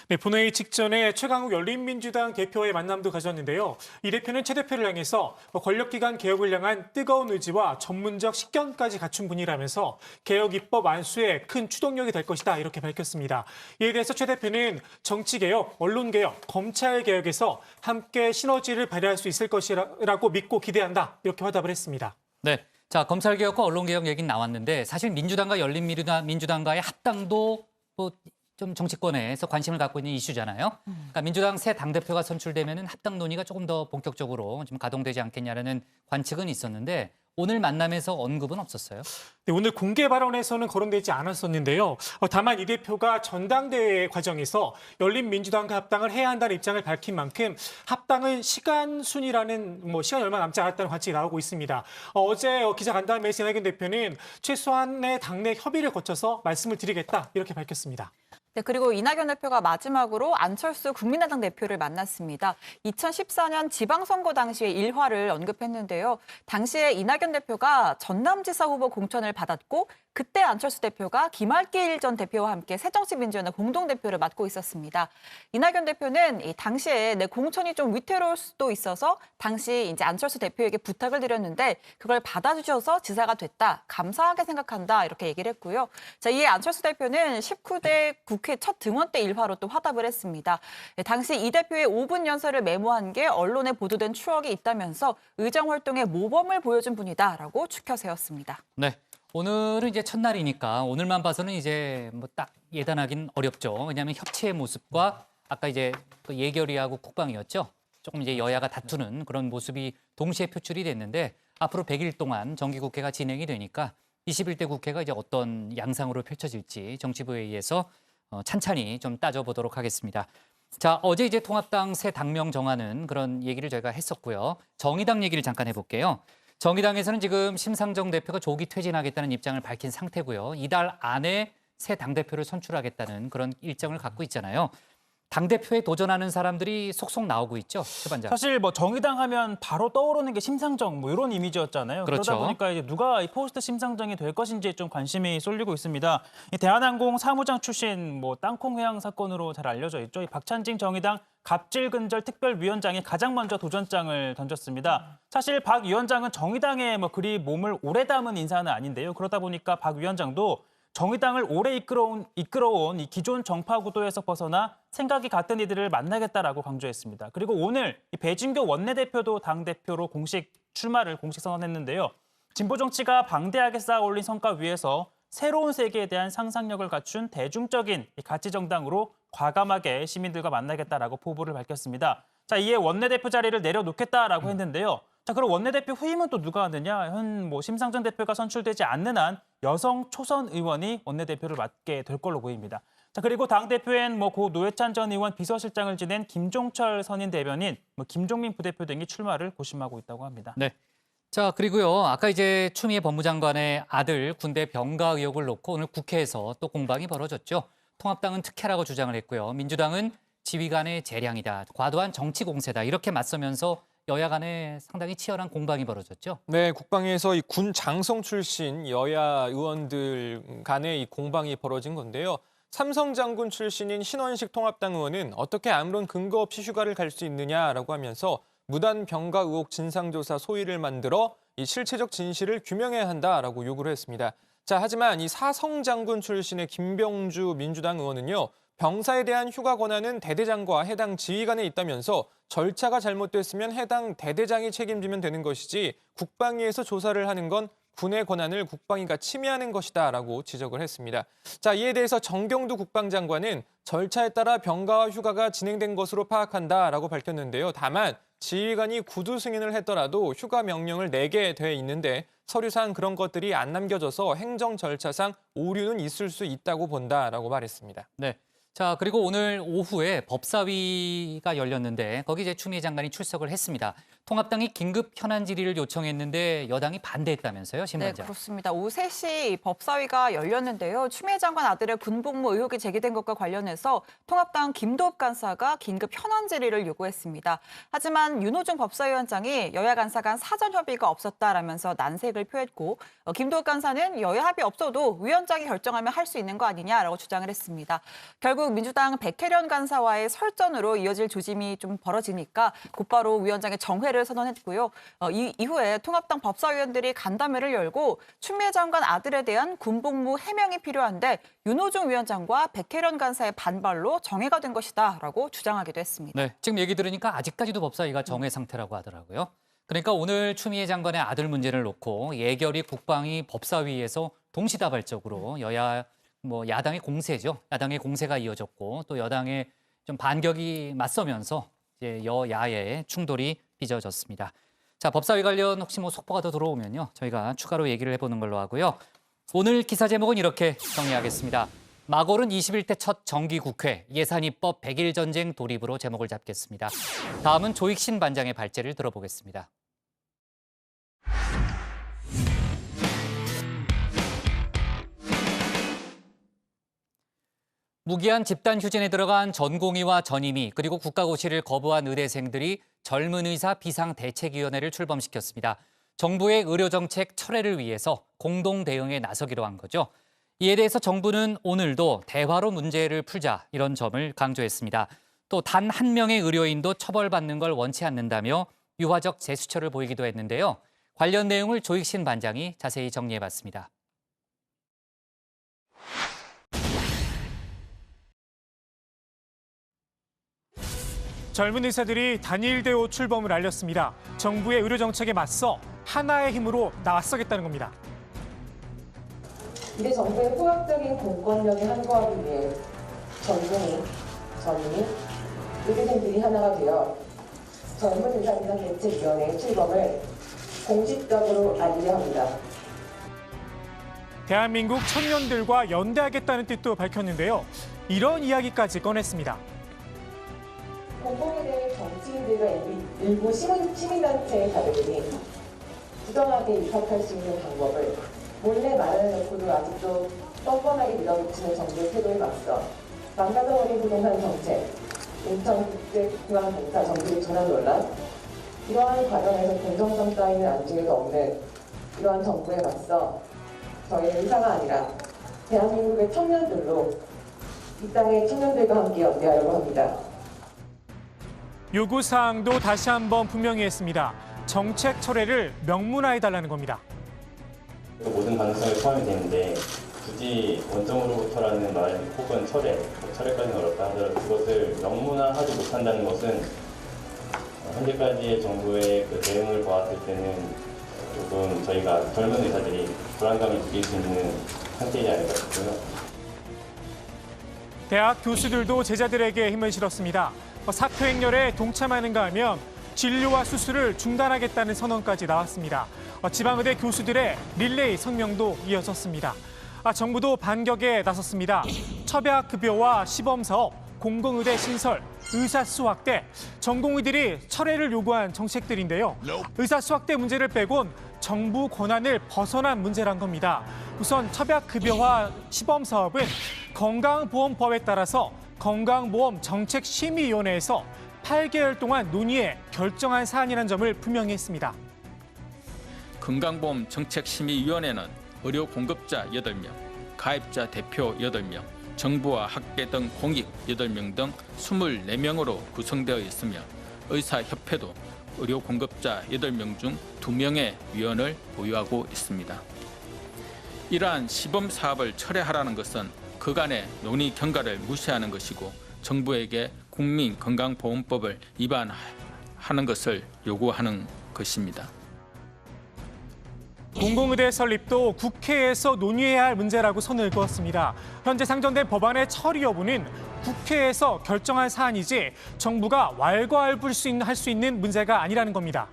네, 본회의 직전에 최강욱 열린민주당 대표와의 만남도 가졌는데요. 이 대표는 최 대표를 향해서 권력기관 개혁을 향한 뜨거운 의지와 전문적 식견까지 갖춘 분이라면서 개혁 입법 안수에 큰 추동력이 될 것이다 이렇게 밝혔습니다. 이에 대해서 최 대표는 정치개혁, 언론개혁, 검찰개혁에서 함께 시너지를 발휘할 수 있을 것이라고 믿고 기대한다 이렇게 화답을 했습니다. 네. 자, 검찰개혁과 언론개혁 얘기는 나왔는데 사실 민주당과 열린민주당과의 합당도 뭐 좀 정치권에서 관심을 갖고 있는 이슈잖아요. 그러니까 민주당 새 당대표가 선출되면 합당 논의가 조금 더 본격적으로 좀 가동되지 않겠냐라는 관측은 있었는데 오늘 만남에서 언급은 없었어요. 네, 오늘 공개 발언에서는 거론되지 않았었는데요. 다만 이 대표가 전당대회 과정에서 열린민주당과 합당을 해야 한다는 입장을 밝힌 만큼 합당은 시간순이라는 시간이 얼마 남지 않았다는 관측이 나오고 있습니다. 어제 기자간담회에서 이낙연 대표는 최소한의 당내 협의를 거쳐서 말씀을 드리겠다 이렇게 밝혔습니다. 네, 그리고 이낙연 대표가 마지막으로 안철수 국민의당 대표를 만났습니다. 2014년 지방선거 당시의 일화를 언급했는데요. 당시에 이낙연 대표가 전남지사 후보 공천을 받았고 그때 안철수 대표가 김할길 전 대표와 함께 새정치민주연합 공동대표를 맡고 있었습니다. 이낙연 대표는 당시에 내 공천이 좀 위태로울 수도 있어서 당시 이제 안철수 대표에게 부탁을 드렸는데 그걸 받아주셔서 지사가 됐다. 감사하게 생각한다. 이렇게 얘기를 했고요. 자, 이에 안철수 대표는 19대 국회 첫 등원 때 일화로 또 화답을 했습니다. 당시 이 대표의 5분 연설을 메모한 게 언론에 보도된 추억이 있다면서 의정 활동에 모범을 보여준 분이다라고 추켜 세웠습니다. 네. 오늘은 이제 첫날이니까 오늘만 봐서는 이제 뭐 딱 예단하긴 어렵죠. 왜냐하면 협치의 모습과 아까 이제 그 예결위하고 국방이었죠. 조금 이제 여야가 다투는 그런 모습이 동시에 표출이 됐는데 앞으로 100일 동안 정기국회가 진행이 되니까 21대 국회가 이제 어떤 양상으로 펼쳐질지 정치부회의에서 찬찬히 좀 따져보도록 하겠습니다. 자, 어제 이제 통합당 새 당명 정하는 그런 얘기를 저희가 했었고요. 정의당 얘기를 잠깐 해볼게요. 정의당에서는 지금 심상정 대표가 조기 퇴진하겠다는 입장을 밝힌 상태고요. 이달 안에 새 당대표를 선출하겠다는 그런 일정을 갖고 있잖아요. 당대표에 도전하는 사람들이 속속 나오고 있죠, 최 반장. 사실 정의당 하면 바로 떠오르는 게 심상정 이런 이미지였잖아요. 그렇죠. 그러다 보니까 이제 누가 이 포스트 심상정이 될 것인지 좀 관심이 쏠리고 있습니다. 이 대한항공 사무장 출신 땅콩 회항 사건으로 잘 알려져 있죠. 이 박찬진 정의당 갑질근절 특별위원장이 가장 먼저 도전장을 던졌습니다. 사실 박 위원장은 정의당에 그리 몸을 오래 담은 인사는 아닌데요. 그러다 보니까 박 위원장도 정의당을 오래 이끌어온 이 기존 정파 구도에서 벗어나 생각이 같은 이들을 만나겠다라고 강조했습니다. 그리고 오늘 이 배진교 원내대표도 당대표로 공식 선언했는데요. 진보 정치가 방대하게 쌓아 올린 성과 위에서 새로운 세계에 대한 상상력을 갖춘 대중적인 가치 정당으로 과감하게 시민들과 만나겠다라고 포부를 밝혔습니다. 자, 이에 원내대표 자리를 내려놓겠다라고 했는데요. 자, 그럼 원내대표 후임은 또 누가 하느냐? 현 심상정 대표가 선출되지 않는 한 여성 초선 의원이 원내대표를 맡게 될 걸로 보입니다. 자, 그리고 당대표엔 고 노회찬 전 의원 비서실장을 지낸 김종철 선임 대변인, 김종민 부대표 등이 출마를 고심하고 있다고 합니다. 네. 자, 그리고요. 아까 이제 추미애 법무장관의 아들 군대 병가 의혹을 놓고 오늘 국회에서 또 공방이 벌어졌죠. 통합당은 특혜라고 주장을 했고요. 민주당은 지휘관의 재량이다, 과도한 정치 공세다 이렇게 맞서면서 여야 간에 상당히 치열한 공방이 벌어졌죠. 네, 국방에서 이 군 장성 출신 여야 의원들 간의 이 공방이 벌어진 건데요. 삼성 장군 출신인 신원식 통합당 의원은 어떻게 아무런 근거 없이 휴가를 갈 수 있느냐라고 하면서 무단 병가 의혹 진상조사 소위를 만들어 이 실체적 진실을 규명해야 한다라고 요구를 했습니다. 자, 하지만 이 사성 장군 출신의 김병주 민주당 의원은요. 병사에 대한 휴가 권한은 대대장과 해당 지휘관에 있다면서 절차가 잘못됐으면 해당 대대장이 책임지면 되는 것이지 국방위에서 조사를 하는 건 군의 권한을 국방위가 침해하는 것이다라고 지적을 했습니다. 자, 이에 대해서 정경두 국방장관은 절차에 따라 병가와 휴가가 진행된 것으로 파악한다라고 밝혔는데요. 다만 지휘관이 구두 승인을 했더라도 휴가 명령을 내게 돼 있는데 서류상 그런 것들이 안 남겨져서 행정 절차상 오류는 있을 수 있다고 본다라고 말했습니다. 네. 자, 그리고 오늘 오후에 법사위가 열렸는데 거기 이제 추미애 장관이 출석을 했습니다. 통합당이 긴급 현안 질의를 요청했는데 여당이 반대했다면서요, 신반장? 네, 그렇습니다. 오후 3시 법사위가 열렸는데요. 추미애 장관 아들의 군복무 의혹이 제기된 것과 관련해서 통합당 김도읍 간사가 긴급 현안 질의를 요구했습니다. 하지만 윤호중 법사위원장이 여야 간사 간 사전 협의가 없었다라면서 난색을 표했고 김도읍 간사는 여야 합의 없어도 위원장이 결정하면 할 수 있는 거 아니냐라고 주장을 했습니다. 결국 민주당 백혜련 간사와의 설전으로 이어질 조짐이 좀 벌어지니까 곧바로 위원장의 정회를 선언했고요. 이후에 통합당 법사위원들이 간담회를 열고 추미애 장관 아들에 대한 군복무 해명이 필요한데 윤호중 위원장과 백혜련 간사의 반발로 정회가 된 것이다라고 주장하기도 했습니다. 네, 지금 얘기 들으니까 아직까지도 법사위가 정회 상태라고 하더라고요. 그러니까 오늘 추미애 장관의 아들 문제를 놓고 예결위 국방위 법사위에서 동시다발적으로 야당의 공세죠. 야당의 공세가 이어졌고 또 여당의 좀 반격이 맞서면서 이제 여야의 충돌이 빚어졌습니다. 자, 법사위 관련 혹시 속보가 더 들어오면요, 저희가 추가로 얘기를 해보는 걸로 하고요. 오늘 기사 제목은 이렇게 정리하겠습니다. 막오른 21대 첫 정기국회 예산입법 100일 전쟁 돌입으로 제목을 잡겠습니다. 다음은 조익신 반장의 발제를 들어보겠습니다. 무기한 집단 휴진에 들어간 전공의와 전임의 그리고 국가고시를 거부한 의대생들이 젊은 의사 비상대책위원회를 출범시켰습니다. 정부의 의료정책 철회를 위해서 공동 대응에 나서기로 한 거죠. 이에 대해서 정부는 오늘도 대화로 문제를 풀자 이런 점을 강조했습니다. 또 단 한 명의 의료인도 처벌받는 걸 원치 않는다며 유화적 제스처를 보이기도 했는데요. 관련 내용을 조익신 반장이 자세히 정리해봤습니다. 젊은 의사들이 단일 대우 출범을 알렸습니다. 정부의 의료 정책에 맞서 하나의 힘으로 나서겠다는 겁니다. 이제 정부의 포괄적인 공권력에 항거하기 위해 전공의, 전임의, 의료진들이 하나가 되어 젊은 의사비상 대책위원회의 출범을 공식적으로 알리려 합니다. 대한민국 청년들과 연대하겠다는 뜻도 밝혔는데요. 이런 이야기까지 꺼냈습니다. 공공에 대해 정치인들과 일부 시민단체의 자들이 부정하게 입학할 수 있는 방법을 몰래 마련해놓고도 아직도 뻔뻔하게 밀어붙이는 정부의 태도에 맞서 망가져버린 부동산 정책, 인천국제공항공사 정비 전환 논란, 이러한 과정에서 공정성 따위는 안중에도 없는 이러한 정부에 맞서 저희 의사가 아니라 대한민국의 청년들로 이 땅의 청년들과 함께 연대하려고 합니다. 요구사항도 다시 한번 분명히 했습니다. 정책 철회를 명문화해달라는 겁니다. 모든 가능성이 포함이 되는데 굳이 원점으로부터라는 말 혹은 철회까지는 어렵다 하더라도 그것을 명문화하지 못한다는 것은 현재까지의 정부의 그 대응을 보았을 때는 조금 저희가 젊은 의사들이 불안감을 느낄 수 있는 상태이지 않을까 싶고요. 대학 교수들도 제자들에게 힘을 실었습니다. 사표 행렬에 동참하는가 하면 진료와 수술을 중단하겠다는 선언까지 나왔습니다. 지방의대 교수들의 릴레이 성명도 이어졌습니다. 정부도 반격에 나섰습니다. 첩약급여와 시범사업, 공공의대 신설, 의사수 확대, 전공의들이 철회를 요구한 정책들인데요. 의사수 확대 문제를 빼곤 정부 권한을 벗어난 문제란 겁니다. 우선 첩약급여와 시범사업은 건강보험법에 따라서 건강보험정책심의위원회에서 8개월 동안 논의해 결정한 사안이라는 점을 분명히 했습니다. 건강보험정책심의위원회는 의료 공급자 8명, 가입자 대표 8명, 정부와 학계 등 공익 8명 등 24명으로 구성되어 있으며 의사협회도 의료 공급자 8명 중 2명의 위원을 보유하고 있습니다. 이러한 시범사업을 철회하라는 것은 그간의 논의 경과를 무시하는 것이고 정부에게 국민건강보험법을 위반하는 것을 요구하는 것입니다. 공공의대 설립도 국회에서 논의해야 할 문제라고 선을 그었습니다. 현재 상정된 법안의 처리 여부는 국회에서 결정할 사안이지 정부가 왈가왈부할 수 있는 문제가 아니라는 겁니다.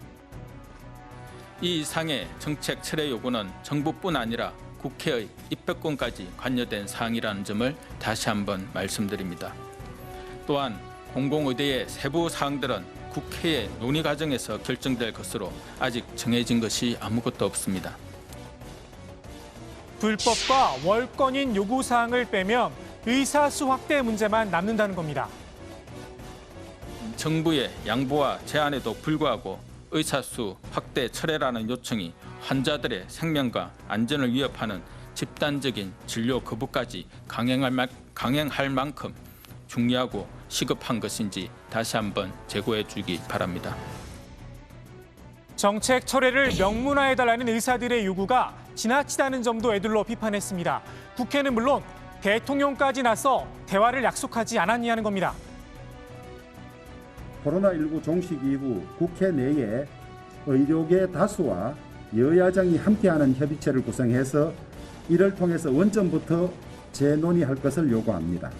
이 이상의 정책 철회 요구는 정부뿐 아니라 국회의 입법권까지 관여된 사항이라는 점을 다시 한번 말씀드립니다. 또한 공공의대의 세부 사항들은 국회의 논의 과정에서 결정될 것으로 아직 정해진 것이 아무것도 없습니다. 불법과 월권인 요구사항을 빼면 의사수 확대 문제만 남는다는 겁니다. 정부의 양보와 제안에도 불구하고 의사수 확대 철회라는 요청이 환자들의 생명과 안전을 위협하는 집단적인 진료 거부까지 강행할 만큼 중요하고 시급한 것인지 다시 한번 재고해 주기 바랍니다. 정책 철회를 명문화해달라는 의사들의 요구가 지나치다는 점도 에둘러 비판했습니다. 국회는 물론 대통령까지 나서 대화를 약속하지 않았냐는 겁니다. 코로나19 종식 이후 국회 내에 의료계 다수와 여야정이 함께하는 협의체를 구성해서 이를 통해서 원점부터 재논의할 것을 요구합니다.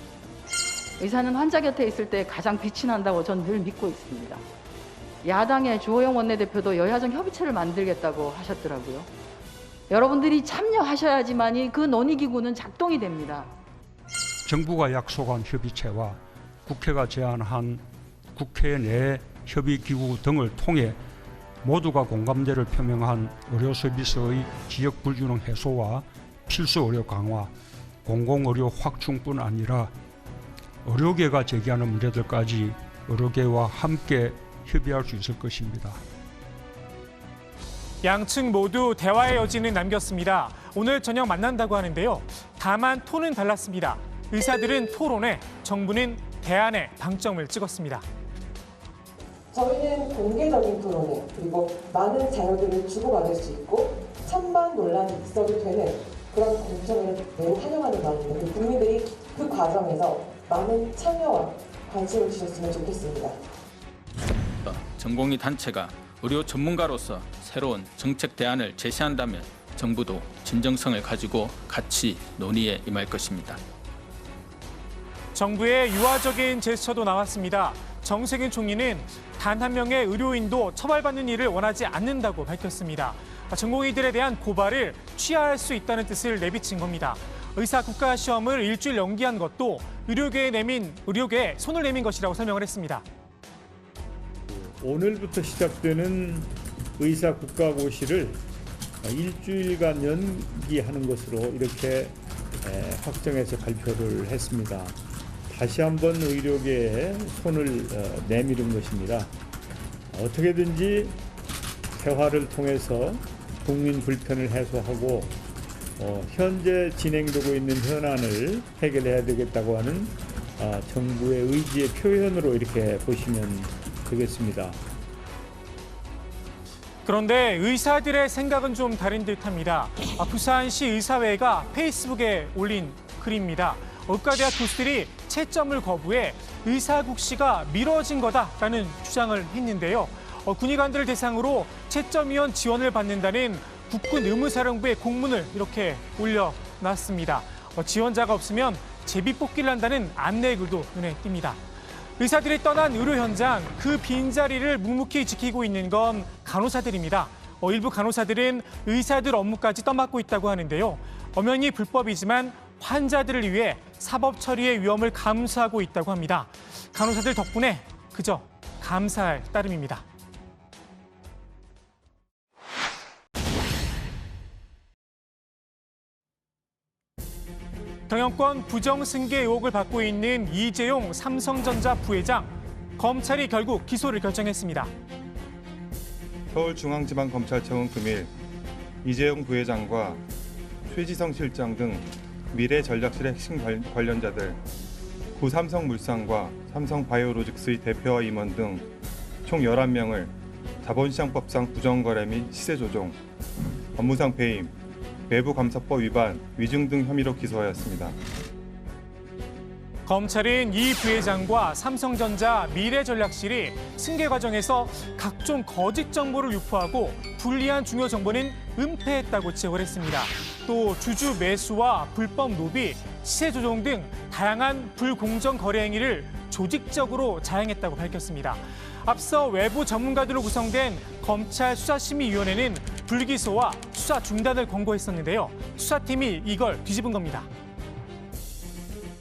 의사는 환자 곁에 있을 때 가장 빛이 난다고 전 늘 믿고 있습니다. 야당의 주호영 원내대표도 여야정 협의체를 만들겠다고 하셨더라고요. 여러분들이 참여하셔야지만이 그 논의기구는 작동이 됩니다. 정부가 약속한 협의체와 국회가 제안한 국회 내 협의기구 등을 통해 모두가 공감대를 표명한 의료 서비스의 지역 불균형 해소와 필수 의료 강화, 공공의료 확충뿐 아니라 의료계가 제기하는 문제들까지 의료계와 함께 협의할 수 있을 것입니다. 양측 모두 대화의 여지는 남겼습니다. 오늘 저녁 만난다고 하는데요. 다만 톤은 달랐습니다. 의사들은 토론에, 정부는 대안에 방점을 찍었습니다. 저희는 공개적인 토론회 그리고 많은 자료들을 주고받을 수 있고 찬반 논란이 있어도 되는 그런 공청회를 매우 환영하는 마음입니다. 국민들이 그 과정에서 많은 참여와 관심을 주셨으면 좋겠습니다. 전공의 단체가 의료 전문가로서 새로운 정책 대안을 제시한다면 정부도 진정성을 가지고 같이 논의에 임할 것입니다. 정부의 유화적인 제스처도 나왔습니다. 정세균 총리는 단 한 명의 의료인도 처벌받는 일을 원하지 않는다고 밝혔습니다. 전공의들에 대한 고발을 취하할 수 있다는 뜻을 내비친 겁니다. 의사 국가시험을 일주일 연기한 것도 의료계에 손을 내민 것이라고 설명을 했습니다. 오늘부터 시작되는 의사 국가고시를 일주일간 연기하는 것으로 이렇게 확정해서 발표를 했습니다. 다시 한번 의료계에 손을 내미는 것입니다. 어떻게든지 대화를 통해서 국민 불편을 해소하고 현재 진행되고 있는 현안을 해결해야 되겠다고 하는 정부의 의지의 표현으로 이렇게 보시면 되겠습니다. 그런데 의사들의 생각은 좀 다른 듯합니다. 부산시 의사회가 페이스북에 올린 글입니다. 의과대학 교수들이 채점을 거부해 의사국시가 미뤄진 거다라는 주장을 했는데요. 군의관들을 대상으로 채점위원 지원을 받는다는 국군 의무사령부의 공문을 이렇게 올려놨습니다. 지원자가 없으면 제비뽑기를 한다는 안내글도 눈에 띕니다. 의사들이 떠난 의료 현장, 그 빈자리를 묵묵히 지키고 있는 건 간호사들입니다. 일부 간호사들은 의사들 업무까지 떠맡고 있다고 하는데요. 엄연히 불법이지만 환자들을 위해 사법 처리의 위험을 감수하고 있다고 합니다. 간호사들 덕분에 그저 감사할 따름입니다. 경영권 부정승계 의혹을 받고 있는 이재용 삼성전자 부회장. 검찰이 결국 기소를 결정했습니다. 서울중앙지방검찰청은 금일 이재용 부회장과 최지성 실장 등 미래전략실의 핵심 관련자들, 구삼성물산과 삼성바이오로직스의 대표와 임원 등 총 11명을 자본시장법상 부정거래 및 시세조종, 업무상 배임, 외부감사법 위반, 위증 등 혐의로 기소하였습니다. 검찰은 이 부회장과 삼성전자 미래전략실이 승계 과정에서 각종 거짓 정보를 유포하고 불리한 중요 정보는 은폐했다고 지적을 했습니다. 또 주주 매수와 불법 노비, 시세 조정 등 다양한 불공정 거래 행위를 조직적으로 자행했다고 밝혔습니다. 앞서 외부 전문가들로 구성된 검찰 수사심의위원회는 불기소와 수사 중단을 권고했었는데요. 수사팀이 이걸 뒤집은 겁니다.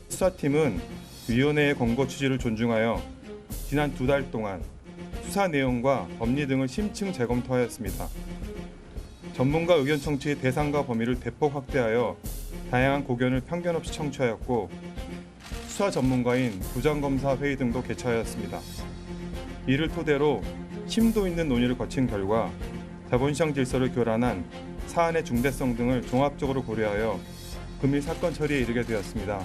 수사팀은 위원회의 권고 취지를 존중하여 지난 2달 동안 수사 내용과 법리 등을 심층 재검토하였습니다. 전문가 의견 청취의 대상과 범위를 대폭 확대하여 다양한 고견을 편견 없이 청취하였고 수사 전문가인 부장검사 회의 등도 개최하였습니다. 이를 토대로 심도 있는 논의를 거친 결과 자본시장 질서를 교란한 사안의 중대성 등을 종합적으로 고려하여 금일 사건 처리에 이르게 되었습니다.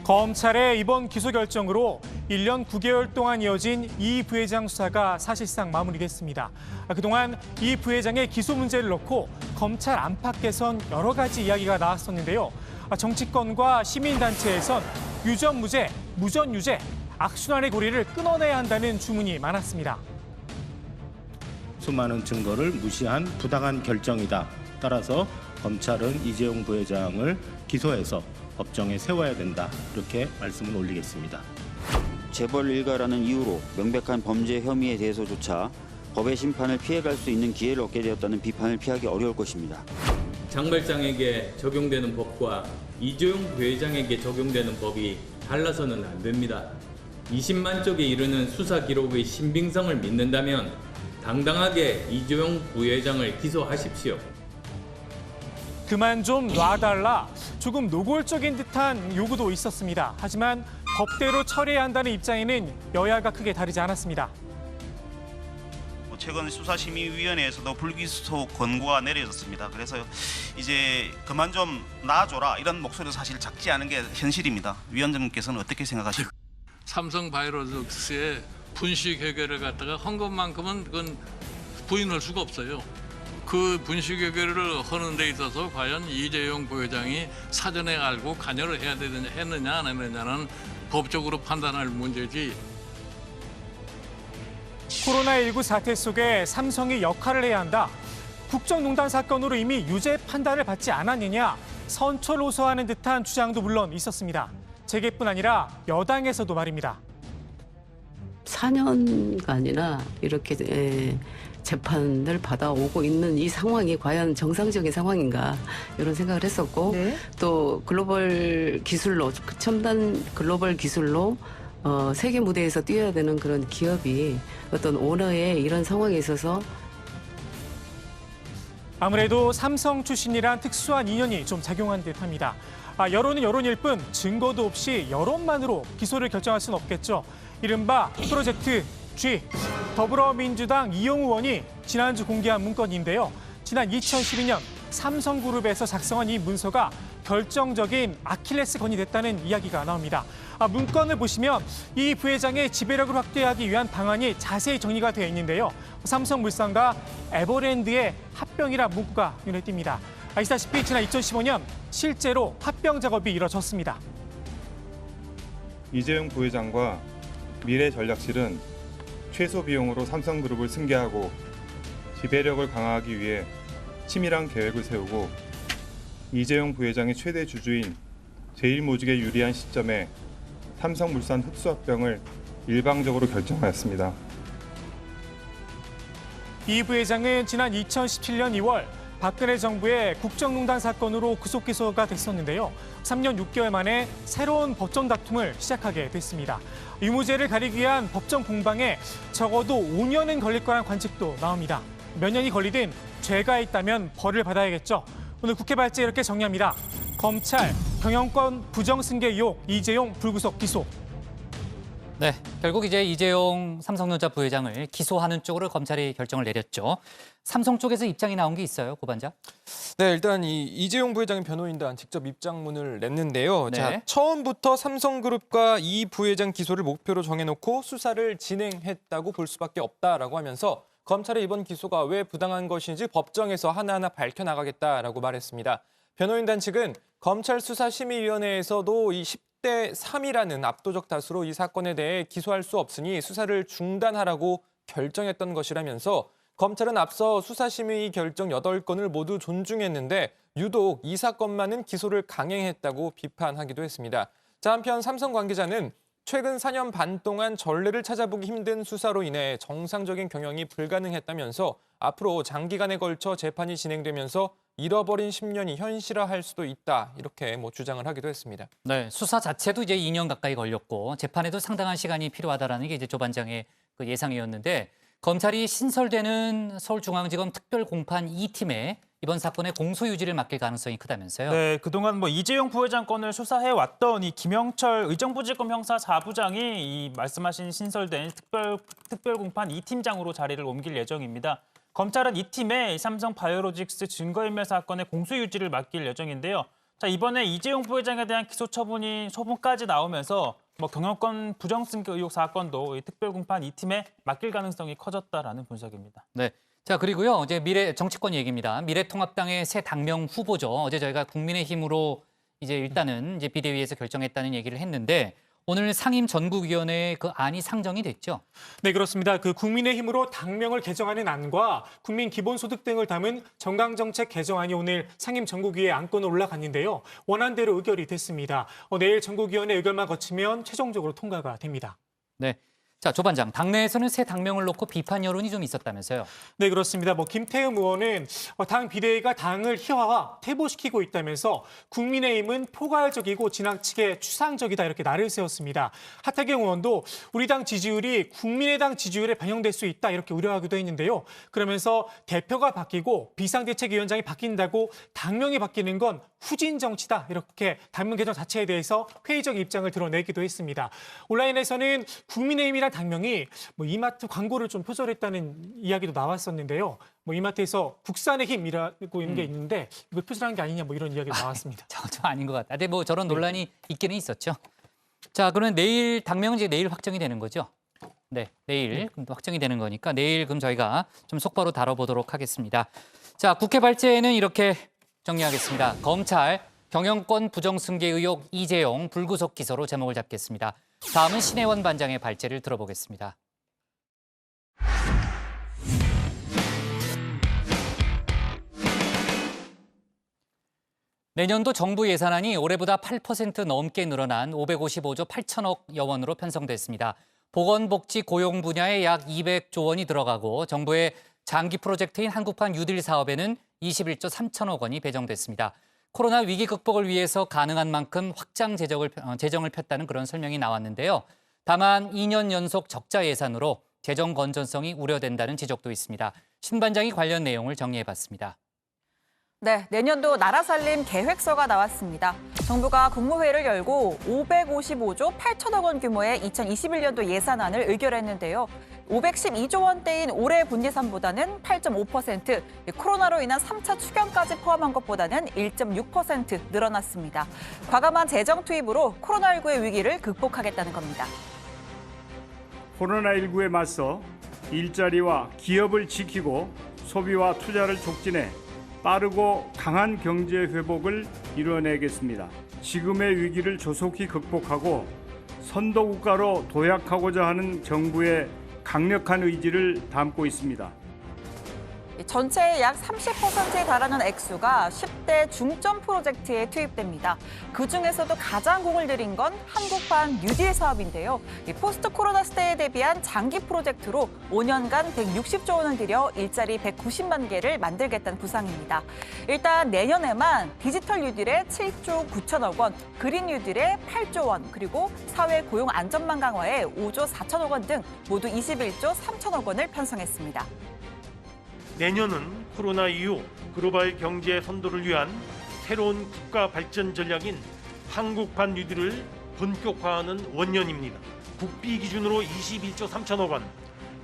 검찰의 이번 기소 결정으로 1년 9개월 동안 이어진 이 부회장 수사가 사실상 마무리됐습니다. 그동안 이 부회장의 기소 문제를 놓고 검찰 안팎에선 여러 가지 이야기가 나왔었는데요. 정치권과 시민단체에선 유전무죄, 무전유죄, 악순환의 고리를 끊어내야 한다는 주문이 많았습니다. 수많은 증거를 무시한 부당한 결정이다. 따라서 검찰은 이재용 부회장을 기소해서 법정에 세워야 된다. 이렇게 말씀을 올리겠습니다. 재벌 일가라는 이유로 명백한 범죄 혐의에 대해서조차 법의 심판을 피해갈 수 있는 기회를 얻게 되었다는 비판을 피하기 어려울 것입니다. 장발장에게 적용되는 법과 이재용 부회장에게 적용되는 법이 달라서는 안 됩니다. 20만 쪽에 이르는 수사 기록의 신빙성을 믿는다면 당당하게 이재용 부회장을 기소하십시오. 그만 좀 놔달라. 조금 노골적인 듯한 요구도 있었습니다. 하지만 법대로 처리해야 한다는 입장에는 여야가 크게 다르지 않았습니다. 최근 수사심의위원회에서도 불기소 권고가 내려졌습니다. 그래서 이제 그만 좀 놔줘라 이런 목소리도 사실 작지 않은 게 현실입니다. 위원장님께서는 어떻게 생각하십니까? 삼성바이오로직스의 분식 회계를 갖다가 한 것만큼은 그건 부인할 수가 없어요. 그 분식 회계를 하는 데 있어서 과연 이재용 부회장이 사전에 알고 관여를 해야 되느냐 했느냐 안 했느냐는 법적으로 판단할 문제지. 코로나19 사태 속에 삼성이 역할을 해야 한다. 국정농단 사건으로 이미 유죄 판단을 받지 않았느냐. 선처를 호소하는 듯한 주장도 물론 있었습니다. 재계뿐 아니라 여당에서도 말입니다. 4년간이나 이렇게 재판을 받아오고 있는 이 상황이 과연 정상적인 상황인가 이런 생각을 했었고 또 글로벌 기술로 첨단 글로벌 기술로 세계 무대에서 뛰어야 되는 그런 기업이 어떤 오너의 이런 상황에 있어서 아무래도 삼성 출신이란 특수한 인연이 좀 작용한 듯합니다. 여론은 여론일 뿐 증거도 없이 여론만으로 기소를 결정할 수는 없겠죠. 이른바 프로젝트 G. 더불어민주당 이용우 의원이 지난주 공개한 문건인데요. 지난 2012년 삼성그룹에서 작성한 이 문서가 결정적인 아킬레스건이 됐다는 이야기가 나옵니다. 문건을 보시면 이 부회장의 지배력을 확대하기 위한 방안이 자세히 정리가 되어 있는데요. 삼성물산과 에버랜드의 합병이라 문구가 눈에 띕니다. 아시다시피 지난 2015년 실제로 합병 작업이 이뤄졌습니다. 이재용 부회장과 미래전략실은 최소 비용으로 삼성그룹을 승계하고 지배력을 강화하기 위해 치밀한 계획을 세우고 이재용 부회장의 최대 주주인 제일모직에 유리한 시점에 삼성물산 흡수합병을 일방적으로 결정하였습니다. 이 부회장은 지난 2017년 2월 박근혜 정부의 국정농단 사건으로 구속 기소가 됐었는데요. 3년 6개월 만에 새로운 법정 다툼을 시작하게 됐습니다. 유무죄를 가리기 위한 법정 공방에 적어도 5년은 걸릴 거란 관측도 나옵니다. 몇 년이 걸리든 죄가 있다면 벌을 받아야겠죠. 오늘 국회 발제 이렇게 정리합니다. 검찰 경영권 부정승계 의혹 이재용 불구속 기소. 네, 결국 이제 이재용 삼성전자 부회장을 기소하는 쪽으로 검찰이 결정을 내렸죠. 삼성 쪽에서 입장이 나온 게 있어요, 고반장? 네, 일단 이 이재용 부회장의 변호인단 직접 입장문을 냈는데요. 네. 자, 처음부터 삼성그룹과 이 부회장 기소를 목표로 정해놓고 수사를 진행했다고 볼 수밖에 없다라고 하면서 검찰의 이번 기소가 왜 부당한 것인지 법정에서 하나하나 밝혀나가겠다라고 말했습니다. 변호인단 측은 검찰 수사심의위원회에서도 이 10대 3이라는 압도적 다수로 이 사건에 대해 기소할 수 없으니 수사를 중단하라고 결정했던 것이라면서 검찰은 앞서 수사심의 결정 8건을 모두 존중했는데 유독 이 사건만은 기소를 강행했다고 비판하기도 했습니다. 자, 한편 삼성 관계자는 최근 4년 반 동안 전례를 찾아보기 힘든 수사로 인해 정상적인 경영이 불가능했다면서 앞으로 장기간에 걸쳐 재판이 진행되면서 잃어버린 10년이 현실화할 수도 있다, 이렇게 주장을 하기도 했습니다. 네, 수사 자체도 이제 2년 가까이 걸렸고 재판에도 상당한 시간이 필요하다라는 게 이제 조 반장의 그 예상이었는데 검찰이 신설되는 서울중앙지검 특별공판 2팀에 이번 사건의 공소 유지를 맡길 가능성이 크다면서요? 네, 그동안 이재용 부회장 건을 수사해 왔던 이 김영철 의정부지검 형사 4부장이 이 말씀하신 신설된 특별공판 2팀장으로 자리를 옮길 예정입니다. 검찰은 이 팀에 삼성 바이오로직스 증거인멸 사건의 공소 유지를 맡길 예정인데요. 자, 이번에 이재용 부회장에 대한 기소 소문까지 나오면서 경영권 부정승계 의혹 사건도 이 특별공판 2팀에 맡길 가능성이 커졌다라는 분석입니다. 네. 자, 그리고요, 이제 미래 정치권 얘기입니다. 미래통합당의 새 당명 후보죠. 어제 저희가 국민의힘으로 이제 일단은 이제 비대위에서 결정했다는 얘기를 했는데 오늘 상임 전국위원회에 그 안이 상정이 됐죠. 네, 그렇습니다. 그 국민의힘으로 당명을 개정하는 안과 국민 기본소득 등을 담은 정강정책 개정안이 오늘 상임 전국위에 안건으로 올라갔는데요. 원안대로 의결이 됐습니다. 내일 전국위원회 의결만 거치면 최종적으로 통과가 됩니다. 네. 자, 조 반장, 당내에서는 새 당명을 놓고 비판 여론이 좀 있었다면서요? 네, 그렇습니다. 김태흠 의원은 당 비대위가 당을 희화화, 퇴보시키고 있다면서 국민의힘은 포괄적이고 지나치게 추상적이다, 이렇게 날을 세웠습니다. 하태경 의원도 우리 당 지지율이 국민의당 지지율에 반영될 수 있다, 이렇게 우려하기도 했는데요. 그러면서 대표가 바뀌고 비상대책위원장이 바뀐다고 당명이 바뀌는 건 후진 정치다, 이렇게 당명 개정 자체에 대해서 회의적 입장을 드러내기도 했습니다. 온라인에서는 국민의힘이란 당명이 이마트 광고를 좀 표절했다는 이야기도 나왔었는데요. 이마트에서 국산의 힘이라고 있는 게 있는데 이걸 표절한 게 아니냐, 이런 이야기가 나왔습니다. 좀 아닌 것 같다. 근데 저런 논란이 있기는 있었죠. 자, 그러면 내일 당명은 이제 내일 확정이 되는 거죠? 네, 내일 확정이 되는 거니까 내일 그럼 저희가 좀 속보로 다뤄보도록 하겠습니다. 자, 국회 발제는 이렇게 정리하겠습니다. 검찰 경영권 부정승계 의혹 이재용 불구속 기소로 제목을 잡겠습니다. 다음은 신혜원 반장의 발제를 들어보겠습니다. 내년도 정부 예산안이 올해보다 8% 넘게 늘어난 555조 8천억여 원으로 편성됐습니다. 보건복지 고용 분야에 약 200조 원이 들어가고 정부의 장기 프로젝트인 한국판 뉴딜 사업에는 21조 3천억 원이 배정됐습니다. 코로나 위기 극복을 위해서 가능한 만큼 확장 재정을 폈다는 그런 설명이 나왔는데요. 다만 2년 연속 적자 예산으로 재정 건전성이 우려된다는 지적도 있습니다. 신 반장이 관련 내용을 정리해봤습니다. 네, 내년도 나라 살림 계획서가 나왔습니다. 정부가 국무회의를 열고 555조 8천억 원 규모의 2021년도 예산안을 의결했는데요. 512조 원대인 올해 본예산보다는 8.5%, 코로나로 인한 3차 추경까지 포함한 것보다는 1.6% 늘어났습니다. 과감한 재정 투입으로 코로나19의 위기를 극복하겠다는 겁니다. 코로나19에 맞서 일자리와 기업을 지키고 소비와 투자를 촉진해 빠르고 강한 경제 회복을 이뤄내겠습니다. 지금의 위기를 조속히 극복하고 선도국가로 도약하고자 하는 정부의 강력한 의지를 담고 있습니다. 전체의 약 30%에 달하는 액수가 10대 중점 프로젝트에 투입됩니다. 그중에서도 가장 공을 들인 건 한국판 뉴딜 사업인데요. 포스트 코로나 시대에 대비한 장기 프로젝트로 5년간 160조 원을 들여 일자리 190만 개를 만들겠다는 구상입니다. 일단 내년에만 디지털 뉴딜에 7조 9천억 원, 그린 뉴딜에 8조 원, 그리고 사회 고용 안전망 강화에 5조 4천억 원 등 모두 21조 3천억 원을 편성했습니다. 내년은 코로나 이후 글로벌 경제 선도를 위한 새로운 국가 발전 전략인 한국판 뉴딜을 본격화하는 원년입니다. 국비 기준으로 21조 3천억 원,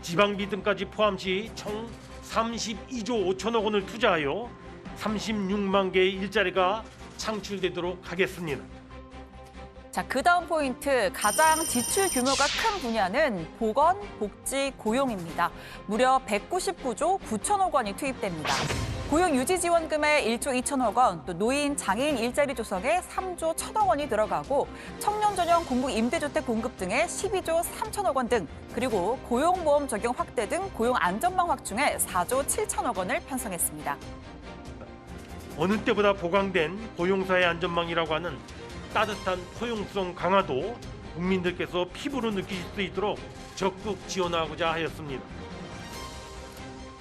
지방비 등까지 포함시 총 32조 5천억 원을 투자하여 36만 개의 일자리가 창출되도록 하겠습니다. 자, 그다음 포인트, 가장 지출 규모가 큰 분야는 보건, 복지, 고용입니다. 무려 199조 9천억 원이 투입됩니다. 고용유지지원금에 1조 2천억 원, 또 노인, 장애인 일자리 조성에 3조 1천억 원이 들어가고 청년 전용 공공 임대주택 공급 등에 12조 3천억 원 등, 그리고 고용보험 적용 확대 등 고용 안전망 확충에 4조 7천억 원을 편성했습니다. 어느 때보다 보강된 고용사회 안전망이라고 하는 따뜻한 포용성 강화도 국민들께서 피부로 느끼실 수 있도록 적극 지원하고자 하였습니다.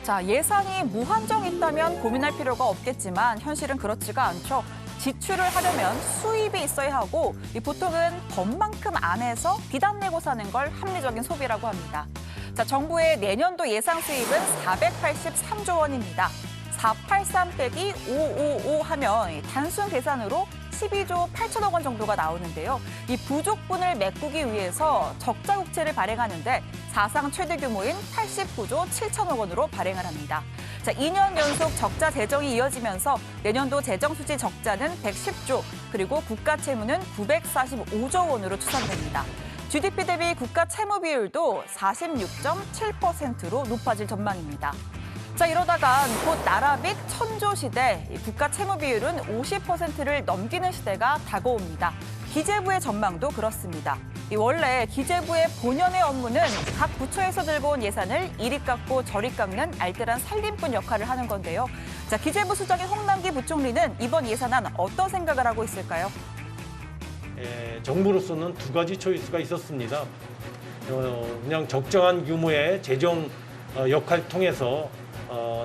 자, 예산이 무한정 있다면 고민할 필요가 없겠지만 현실은 그렇지가 않죠. 지출을 하려면 수입이 있어야 하고 보통은 법만큼 안에서 비단 내고 사는 걸 합리적인 소비라고 합니다. 자, 정부의 내년도 예상 수입은 483조 원입니다. 483 빼기 555 하면 단순 계산으로 12조 8천억 원 정도가 나오는데요. 이 부족분을 메꾸기 위해서 적자 국채를 발행하는데 사상 최대 규모인 89조 7천억 원으로 발행을 합니다. 자, 2년 연속 적자 재정이 이어지면서 내년도 재정 수지 적자는 110조, 그리고 국가 채무는 945조 원으로 추산됩니다. GDP 대비 국가 채무 비율도 46.7%로 높아질 전망입니다. 자, 이러다가 곧 나라빚 천조 시대, 국가 채무 비율은 50%를 넘기는 시대가 다가옵니다. 기재부의 전망도 그렇습니다. 원래 기재부의 본연의 업무는 각 부처에서 들고 온 예산을 이리 깎고 저리 깎는 알뜰한 살림꾼 역할을 하는 건데요. 자, 기재부 수장인 홍남기 부총리는 이번 예산안 어떤 생각을 하고 있을까요? 정부로서는 두 가지 초이스가 있었습니다. 그냥 적정한 규모의 재정 역할을 통해서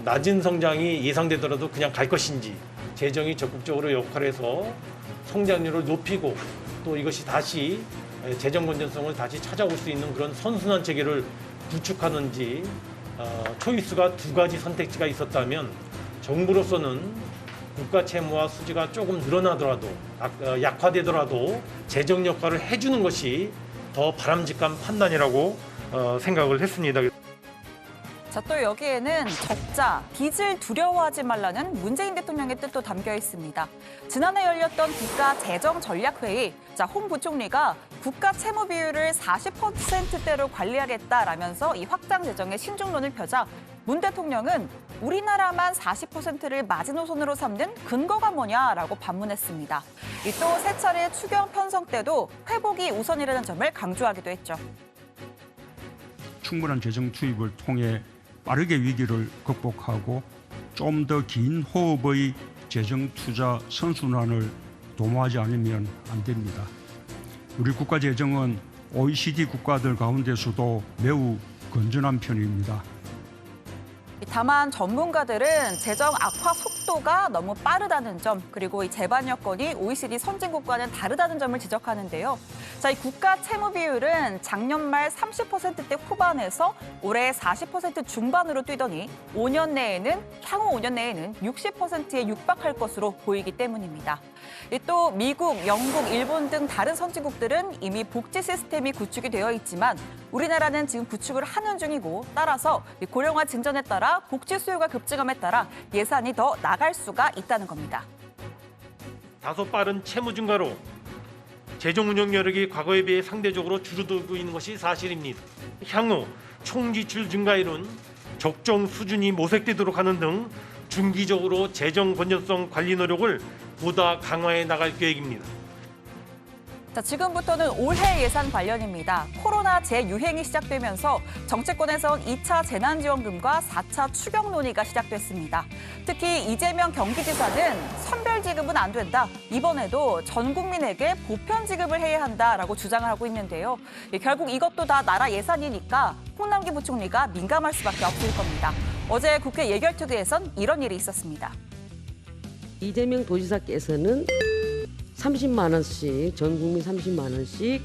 낮은 성장이 예상되더라도 그냥 갈 것인지, 재정이 적극적으로 역할해서 성장률을 높이고 또 이것이 다시 재정 건전성을 다시 찾아올 수 있는 그런 선순환 체계를 구축하는지, 초이스가 두 가지 선택지가 있었다면 정부로서는 국가 채무와 수지가 조금 늘어나더라도, 약화되더라도 재정 역할을 해주는 것이 더 바람직한 판단이라고 생각을 했습니다. 자, 또 여기에는 적자, 빚을 두려워하지 말라는 문재인 대통령의 뜻도 담겨 있습니다. 지난해 열렸던 국가재정전략회의, 자, 홍 부총리가 국가 채무 비율을 40%대로 관리하겠다라면서 이 확장 재정의 신중론을 펴자 문 대통령은 우리나라만 40%를 마지노선으로 삼는 근거가 뭐냐라고 반문했습니다. 또 세 차례 추경 편성 때도 회복이 우선이라는 점을 강조하기도 했죠. 충분한 재정 투입을 통해 빠르게 위기를 극복하고 좀 더 긴 호흡의 재정 투자 선순환을 도모하지 않으면 안 됩니다. 우리 국가 재정은 OECD 국가들 가운데서도 매우 건전한 편입니다. 다만 전문가들은 재정 악화 속도가 너무 빠르다는 점, 그리고 이 재반 여건이 OECD 선진국과는 다르다는 점을 지적하는데요. 자, 이 국가 채무 비율은 작년 말 30%대 후반에서 올해 40% 중반으로 뛰더니 향후 5년 내에는 60%에 육박할 것으로 보이기 때문입니다. 또 미국, 영국, 일본 등 다른 선진국들은 이미 복지 시스템이 구축이 되어 있지만 우리나라는 지금 구축을 하는 중이고, 따라서 고령화 증전에 따라 복지 수요가 급증함에 따라 예산이 더 나갈 수가 있다는 겁니다. 다소 빠른 채무 증가로 재정 운영 여력이 과거에 비해 상대적으로 줄어들고 있는 것이 사실입니다. 향후 총 지출 증가율은 적정 수준이 모색되도록 하는 등 중기적으로 재정 건전성 관리 노력을 보다 강화해 나갈 계획입니다. 자, 지금부터는 올해 예산 관련입니다. 코로나 재유행이 시작되면서 정치권에선 2차 재난지원금과 4차 추경 논의가 시작됐습니다. 특히 이재명 경기지사는 선별 지급은 안 된다. 이번에도 전 국민에게 보편 지급을 해야 한다라고 주장을 하고 있는데요. 결국 이것도 다 나라 예산이니까 홍남기 부총리가 민감할 수밖에 없을 겁니다. 어제 국회 예결특위에선 이런 일이 있었습니다. 이재명 도지사께서는 30만 원씩, 전 국민 30만 원씩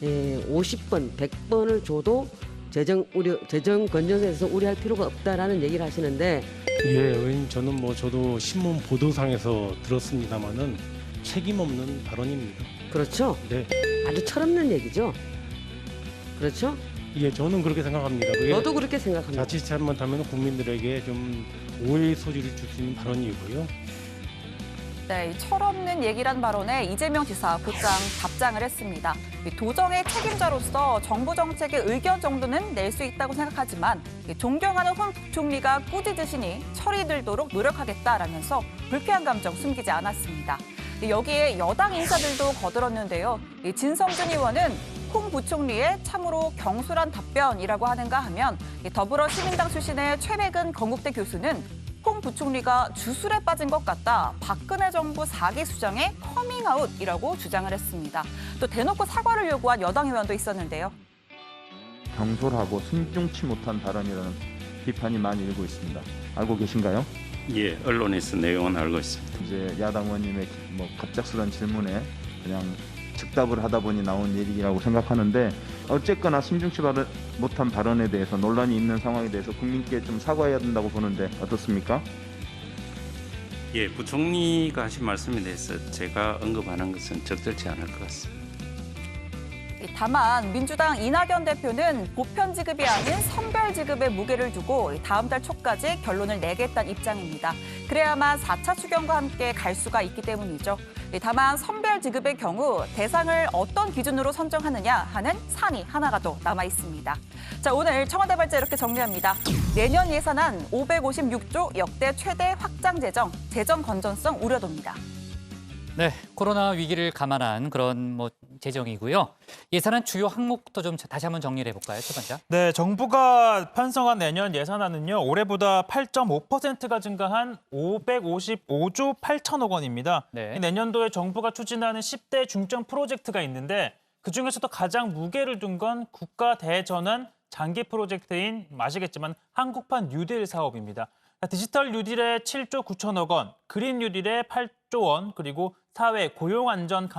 50번, 100번을 줘도 재정 건전성에서 우려할 필요가 없다라는 얘기를 하시는데, 예, 의원님, 저도 신문 보도상에서 들었습니다만은 책임 없는 발언입니다. 그렇죠? 네. 아주 철없는 얘기죠. 그렇죠? 예, 저는 그렇게 생각합니다. 저도 그렇게 생각합니다. 자칫 잘못하면 국민들에게 좀 오해의 소지를 줄 수 있는 발언이고요. 네, 이 철없는 얘기란 발언에 이재명 지사 곧장 답장을 했습니다. 도정의 책임자로서 정부 정책의 의견 정도는 낼 수 있다고 생각하지만 존경하는 홍 부총리가 꾸짖으시니 처리되도록 노력하겠다라면서 불쾌한 감정 숨기지 않았습니다. 여기에 여당 인사들도 거들었는데요. 진성준 의원은 홍 부총리의 참으로 경솔한 답변이라고 하는가 하면 더불어시민당 출신의 최백은 건국대 교수는 홍 부총리가 주술에 빠진 것 같다. 박근혜 정부 4기 수장의 커밍아웃이라고 주장을 했습니다. 또 대놓고 사과를 요구한 여당 의원도 있었는데요. 경솔하고 순중치 못한 발언이라는 비판이 많이 일고 있습니다. 알고 계신가요? 예, 언론에서 내용은 알고 있습니다. 이제 야당 의원님의 갑작스런 질문에 그냥 즉답을 하다 보니 나온 얘기라고 생각하는데 어쨌거나 순중치 못한 발언에 대해서 논란이 있는 상황에 대해서 국민께 좀 사과해야 된다고 보는데 어떻습니까? 예, 부총리가 하신 말씀에 대해서 제가 언급하는 것은 적절치 않을 것 같습니다. 다만 민주당 이낙연 대표는 보편 지급이 아닌 선별 지급에 무게를 두고 다음 달 초까지 결론을 내겠다는 입장입니다. 그래야만 4차 추경과 함께 갈 수가 있기 때문이죠. 다만 선별 지급의 경우 대상을 어떤 기준으로 선정하느냐 하는 산이 하나가 더 남아 있습니다. 자, 오늘 청와대 발제 이렇게 정리합니다. 내년 예산안 556조 역대 최대 확장 재정 건전성 우려도입니다. 네, 코로나 위기를 감안한 그런 재정이고요. 예산안 주요 항목부터 좀 다시 한번 정리를 해볼까요, 최반장? 네, 정부가 편성한 내년 예산안은요, 올해보다 8.5%가 증가한 555조 8천억 원입니다. 네. 내년도에 정부가 추진하는 10대 중점 프로젝트가 있는데 그중에서도 가장 무게를 둔 건 국가 대전환 장기 프로젝트인 아시겠지만 한국판 뉴딜 사업입니다. 디지털 뉴딜에 7조 9천억 원, 그린 뉴딜에 8조 원, 그리고 사회 고용 안전망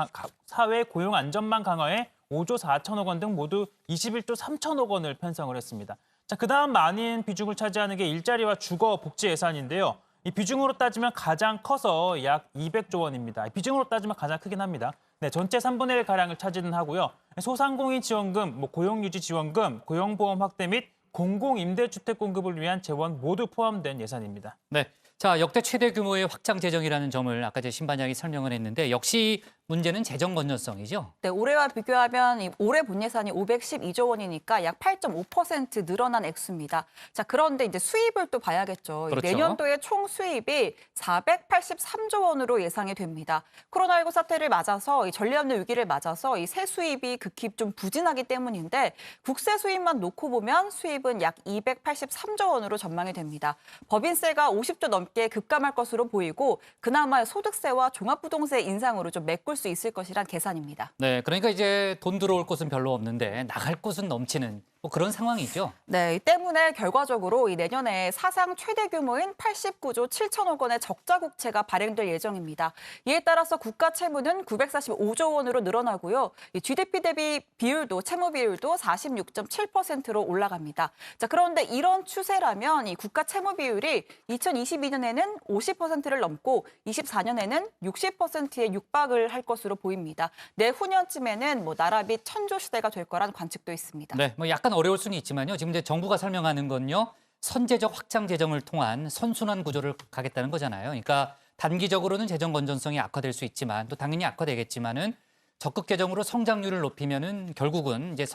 강화에 5조 4천억 원 등 모두 21조 3천억 원을 편성을 했습니다. 자, 그다음 많은 비중을 차지하는 게 일자리와 주거 복지 예산인데요. 이 비중으로 따지면 가장 커서 약 200조 원입니다. 비중으로 따지면 가장 크긴 합니다. 네, 전체 3분의 1 가량을 차지는 하고요. 소상공인 지원금, 고용유지 지원금, 고용보험 확대 및 공공임대주택 공급을 위한 재원 모두 포함된 예산입니다. 네, 자 역대 최대 규모의 확장 재정이라는 점을 아까 신반장이 설명을 했는데 역시 문제는 재정 건전성이죠. 네, 올해와 비교하면 올해 본 예산이 512조 원이니까 약 8.5% 늘어난 액수입니다. 자, 그런데 이제 수입을 또 봐야겠죠. 그렇죠. 내년도의 총 수입이 483조 원으로 예상이 됩니다. 코로나19 사태를 맞아서 전례없는 위기를 맞아서 이 세 수입이 극히 좀 부진하기 때문인데 국세 수입만 놓고 보면 수입은 약 283조 원으로 전망이 됩니다. 법인세가 50조 넘게 급감할 것으로 보이고 그나마 소득세와 종합부동세 인상으로 좀 메꿀 수 있을 것이란 계산입니다. 네, 그러니까 이제 돈 들어올 곳은 별로 없는데 나갈 곳은 넘치는 그런 상황이죠. 네, 이 때문에 결과적으로 이 내년에 사상 최대 규모인 89조 7천억 원의 적자 국채가 발행될 예정입니다. 이에 따라서 국가 채무는 945조 원으로 늘어나고요. 이 GDP 대비 비율도 채무 비율도 46.7%로 올라갑니다. 자, 그런데 이런 추세라면 이 국가 채무 비율이 2022년에는 50%를 넘고 24년에는 60%에 육박을 할 것으로 보입니다. 내후년쯤에는 나라비 천조 시대가 될 거란 관측도 있습니다. 네, 약간 어려울 수는 있지만요. 지금 이제 정부가 설명하는 건요. 선제적 확장 재정을 통한 선순환 구조를 가겠다는 거잖아요. 그러니까 단기적으로는 재정 건전성이 악화될 수 있지만 또 당연히 악화되겠지만은 적극 재정으로 성장률을 높이면은 결국은 이제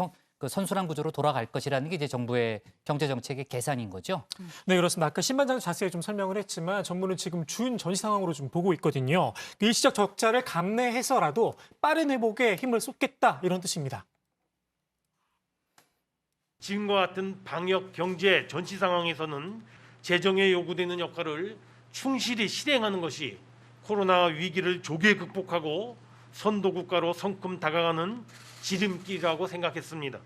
선순환 구조로 돌아갈 것이라는 게 이제 정부의 경제 정책의 계산인 거죠. 네, 그렇습니다. 아까 신반장도 자세히 좀 설명을 했지만 정부는 지금 준 전시 상황으로 좀 보고 있거든요. 일시적 적자를 감내해서라도 빠른 회복에 힘을 쏟겠다 이런 뜻입니다. 지금과 같은 방역 경제 전시 상황에서는 재정에 요구되는 역할을 충실히 실행하는 것이 코로나 위기를 조기에 극복하고 선도국가로 성큼 다가가는 지름길이라고 생각했습니다.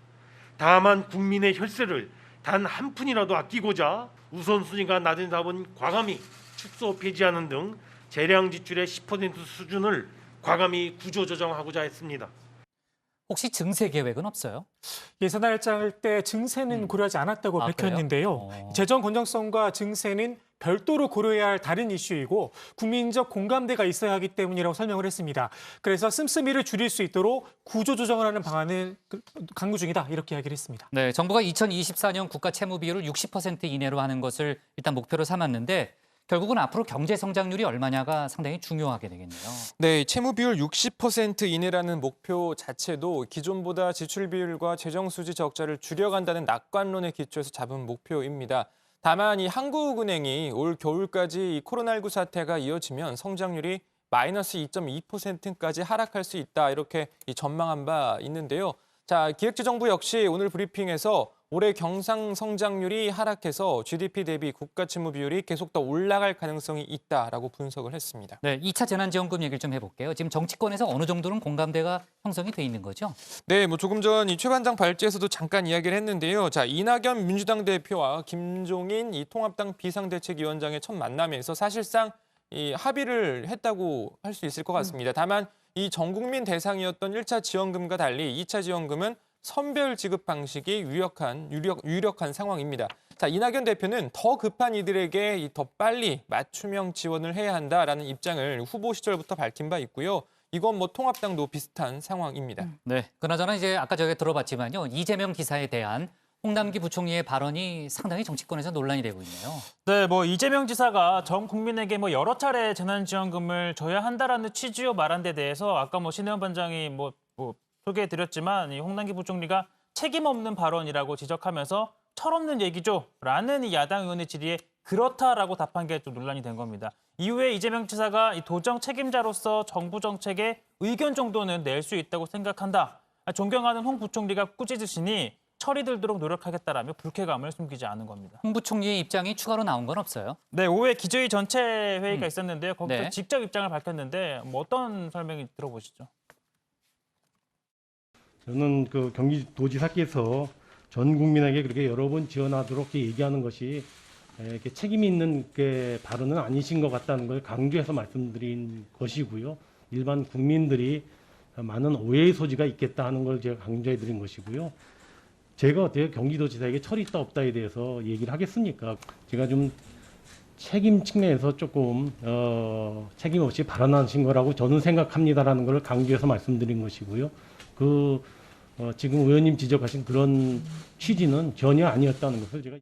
다만 국민의 혈세를 단 한 푼이라도 아끼고자 우선순위가 낮은 사업은 과감히 축소 폐지하는 등 재량 지출의 10% 수준을 과감히 구조조정하고자 했습니다. 혹시 증세 계획은 없어요? 예산안을 짤 때 증세는 고려하지 않았다고 밝혔는데요. 재정 건전성과 증세는 별도로 고려해야 할 다른 이슈이고 국민적 공감대가 있어야 하기 때문이라고 설명을 했습니다. 그래서 씀씀이를 줄일 수 있도록 구조조정을 하는 방안을 강구 중이다 이렇게 이야기를 했습니다. 네, 정부가 2024년 국가 채무 비율을 60% 이내로 하는 것을 일단 목표로 삼았는데 결국은 앞으로 경제 성장률이 얼마냐가 상당히 중요하게 되겠네요. 네, 채무 비율 60% 이내라는 목표 자체도 기존보다 지출 비율과 재정 수지 적자를 줄여간다는 낙관론에 기초해서 잡은 목표입니다. 다만 이 한국은행이 올 겨울까지 이 코로나19 사태가 이어지면 성장률이 마이너스 2.2%까지 하락할 수 있다, 이렇게 전망한 바 있는데요. 자, 기획재정부 역시 오늘 브리핑에서 올해 경상 성장률이 하락해서 GDP 대비 국가 채무 비율이 계속 더 올라갈 가능성이 있다라고 분석을 했습니다. 네, 2차 재난지원금 얘기를 좀 해볼게요. 지금 정치권에서 어느 정도는 공감대가 형성이 돼 있는 거죠? 네, 조금 전 이 최 반장 발제에서도 잠깐 이야기를 했는데요. 자, 이낙연 민주당 대표와 김종인 이 통합당 비상대책위원장의 첫 만남에서 사실상 이 합의를 했다고 할 수 있을 것 같습니다. 다만 이 전국민 대상이었던 1차 지원금과 달리 2차 지원금은 선별 지급 방식이 유력한 상황입니다. 자, 이낙연 대표는 더 급한 이들에게 더 빨리 맞춤형 지원을 해야 한다라는 입장을 후보 시절부터 밝힌 바 있고요. 이건 통합당도 비슷한 상황입니다. 네, 그나저나 이제 아까 저희가 들어봤지만요, 이재명 지사에 대한 홍남기 부총리의 발언이 상당히 정치권에서 논란이 되고 있네요. 네, 이재명 지사가 전 국민에게 여러 차례 재난지원금을 줘야 한다라는 취지로 말한 데 대해서 아까 신혜원 반장이 소개해드렸지만 이 홍남기 부총리가 책임 없는 발언이라고 지적하면서 철없는 얘기죠 라는 이 야당 의원의 질의에 그렇다라고 답한 게 좀 논란이 된 겁니다. 이후에 이재명 지사가 이 도정 책임자로서 정부 정책에 의견 정도는 낼 수 있다고 생각한다. 존경하는 홍 부총리가 꾸짖으시니 처리되도록 노력하겠다라며 불쾌감을 숨기지 않은 겁니다. 홍 부총리의 입장이 추가로 나온 건 없어요? 네, 오후에 기조위 전체 회의가 있었는데요. 거기서 네. 직접 입장을 밝혔는데 어떤 설명이 들어보시죠? 저는 경기도지사께서 전 국민에게 그렇게 여러 번 지원하도록 얘기하는 것이 이렇게 책임 있는 발언은 아니신 것 같다는 걸 강조해서 말씀드린 것이고요. 일반 국민들이 많은 오해의 소지가 있겠다 하는 걸 제가 강조해드린 것이고요. 제가 어떻게 경기도지사에게 철이 있다 없다에 대해서 얘기를 하겠습니까? 제가 좀 책임 측면에서 조금 책임 없이 발언하신 거라고 저는 생각합니다라는 걸 강조해서 말씀드린 것이고요. 지금 의원님 지적하신 그런 취지는 전혀 아니었다는 것을 제가.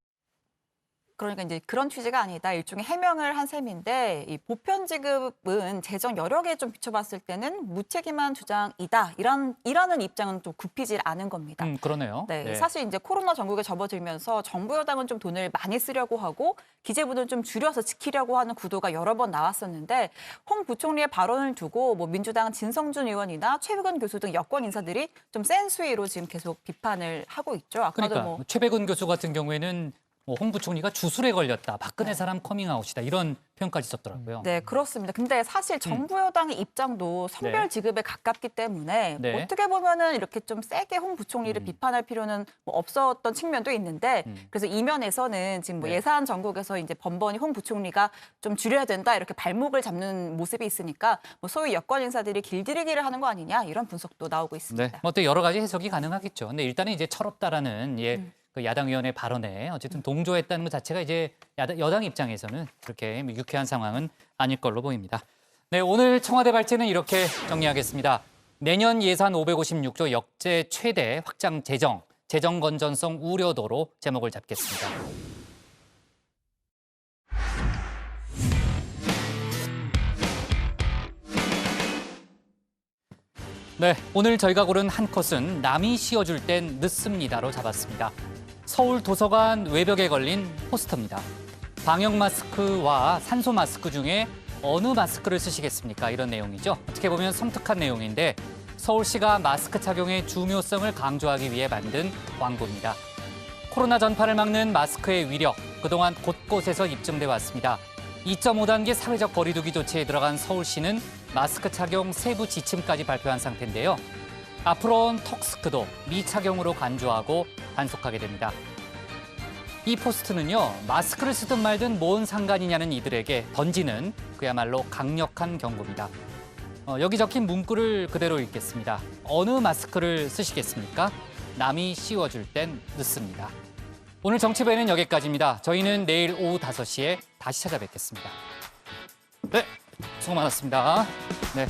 그러니까 이제 그런 취지가 아니다. 일종의 해명을 한 셈인데 이 보편 지급은 재정 여력에 좀 비춰봤을 때는 무책임한 주장이다. 이라는 입장은 좀 굽히질 않은 겁니다. 그러네요. 네, 네. 사실 이제 코로나 전국에 접어들면서 정부 여당은 좀 돈을 많이 쓰려고 하고 기재부는 좀 줄여서 지키려고 하는 구도가 여러 번 나왔었는데 홍 부총리의 발언을 두고 민주당 진성준 의원이나 최백은 교수 등 여권 인사들이 좀 센 수위로 지금 계속 비판을 하고 있죠. 아까도 그러니까 최백은 교수 같은 경우에는 홍 부총리가 주술에 걸렸다, 박근혜 사람 커밍아웃이다, 이런 표현까지 썼더라고요. 네, 그렇습니다. 근데 사실 정부 여당의 입장도 선별 지급에 가깝기 때문에 네. 어떻게 보면은 이렇게 좀 세게 홍 부총리를 비판할 필요는 없었던 측면도 있는데 그래서 이면에서는 지금 예산 전국에서 이제 번번이 홍 부총리가 좀 줄여야 된다 이렇게 발목을 잡는 모습이 있으니까 소위 여권 인사들이 길들이기를 하는 거 아니냐 이런 분석도 나오고 있습니다. 네, 또 여러 가지 해석이 가능하겠죠. 근데 일단은 이제 철없다라는 그 야당 의원의 발언에 어쨌든 동조했다는 것 자체가 이제 여당 입장에서는 그렇게 유쾌한 상황은 아닐 걸로 보입니다. 네, 오늘 청와대 발제는 이렇게 정리하겠습니다. 내년 예산 556조 역대 최대 확장 재정 건전성 우려도로 제목을 잡겠습니다. 네, 오늘 저희가 고른 한 컷은 남이 씌워줄 땐 늦습니다로 잡았습니다. 서울 도서관 외벽에 걸린 포스터입니다. 방역 마스크와 산소 마스크 중에 어느 마스크를 쓰시겠습니까? 이런 내용이죠. 어떻게 보면 섬뜩한 내용인데 서울시가 마스크 착용의 중요성을 강조하기 위해 만든 광고입니다. 코로나 전파를 막는 마스크의 위력, 그동안 곳곳에서 입증돼 왔습니다. 2.5단계 사회적 거리두기 조치에 들어간 서울시는 마스크 착용 세부 지침까지 발표한 상태인데요. 앞으로는 턱스크도 미착용으로 간주하고 단속하게 됩니다. 이 포스트는요, 마스크를 쓰든 말든 뭔 상관이냐는 이들에게 던지는 그야말로 강력한 경고입니다. 여기 적힌 문구를 그대로 읽겠습니다. 어느 마스크를 쓰시겠습니까? 남이 씌워줄 땐 늦습니다. 오늘 정치부에는 여기까지입니다. 저희는 내일 오후 5시에 다시 찾아뵙겠습니다. 네, 수고 많았습니다. 네,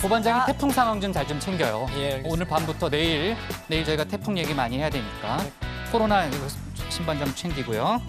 고반장이 태풍 상황 좀 잘 좀 챙겨요. 예, 오늘 밤부터 내일 저희가 태풍 얘기 많이 해야 되니까 코로나 신반장 챙기고요.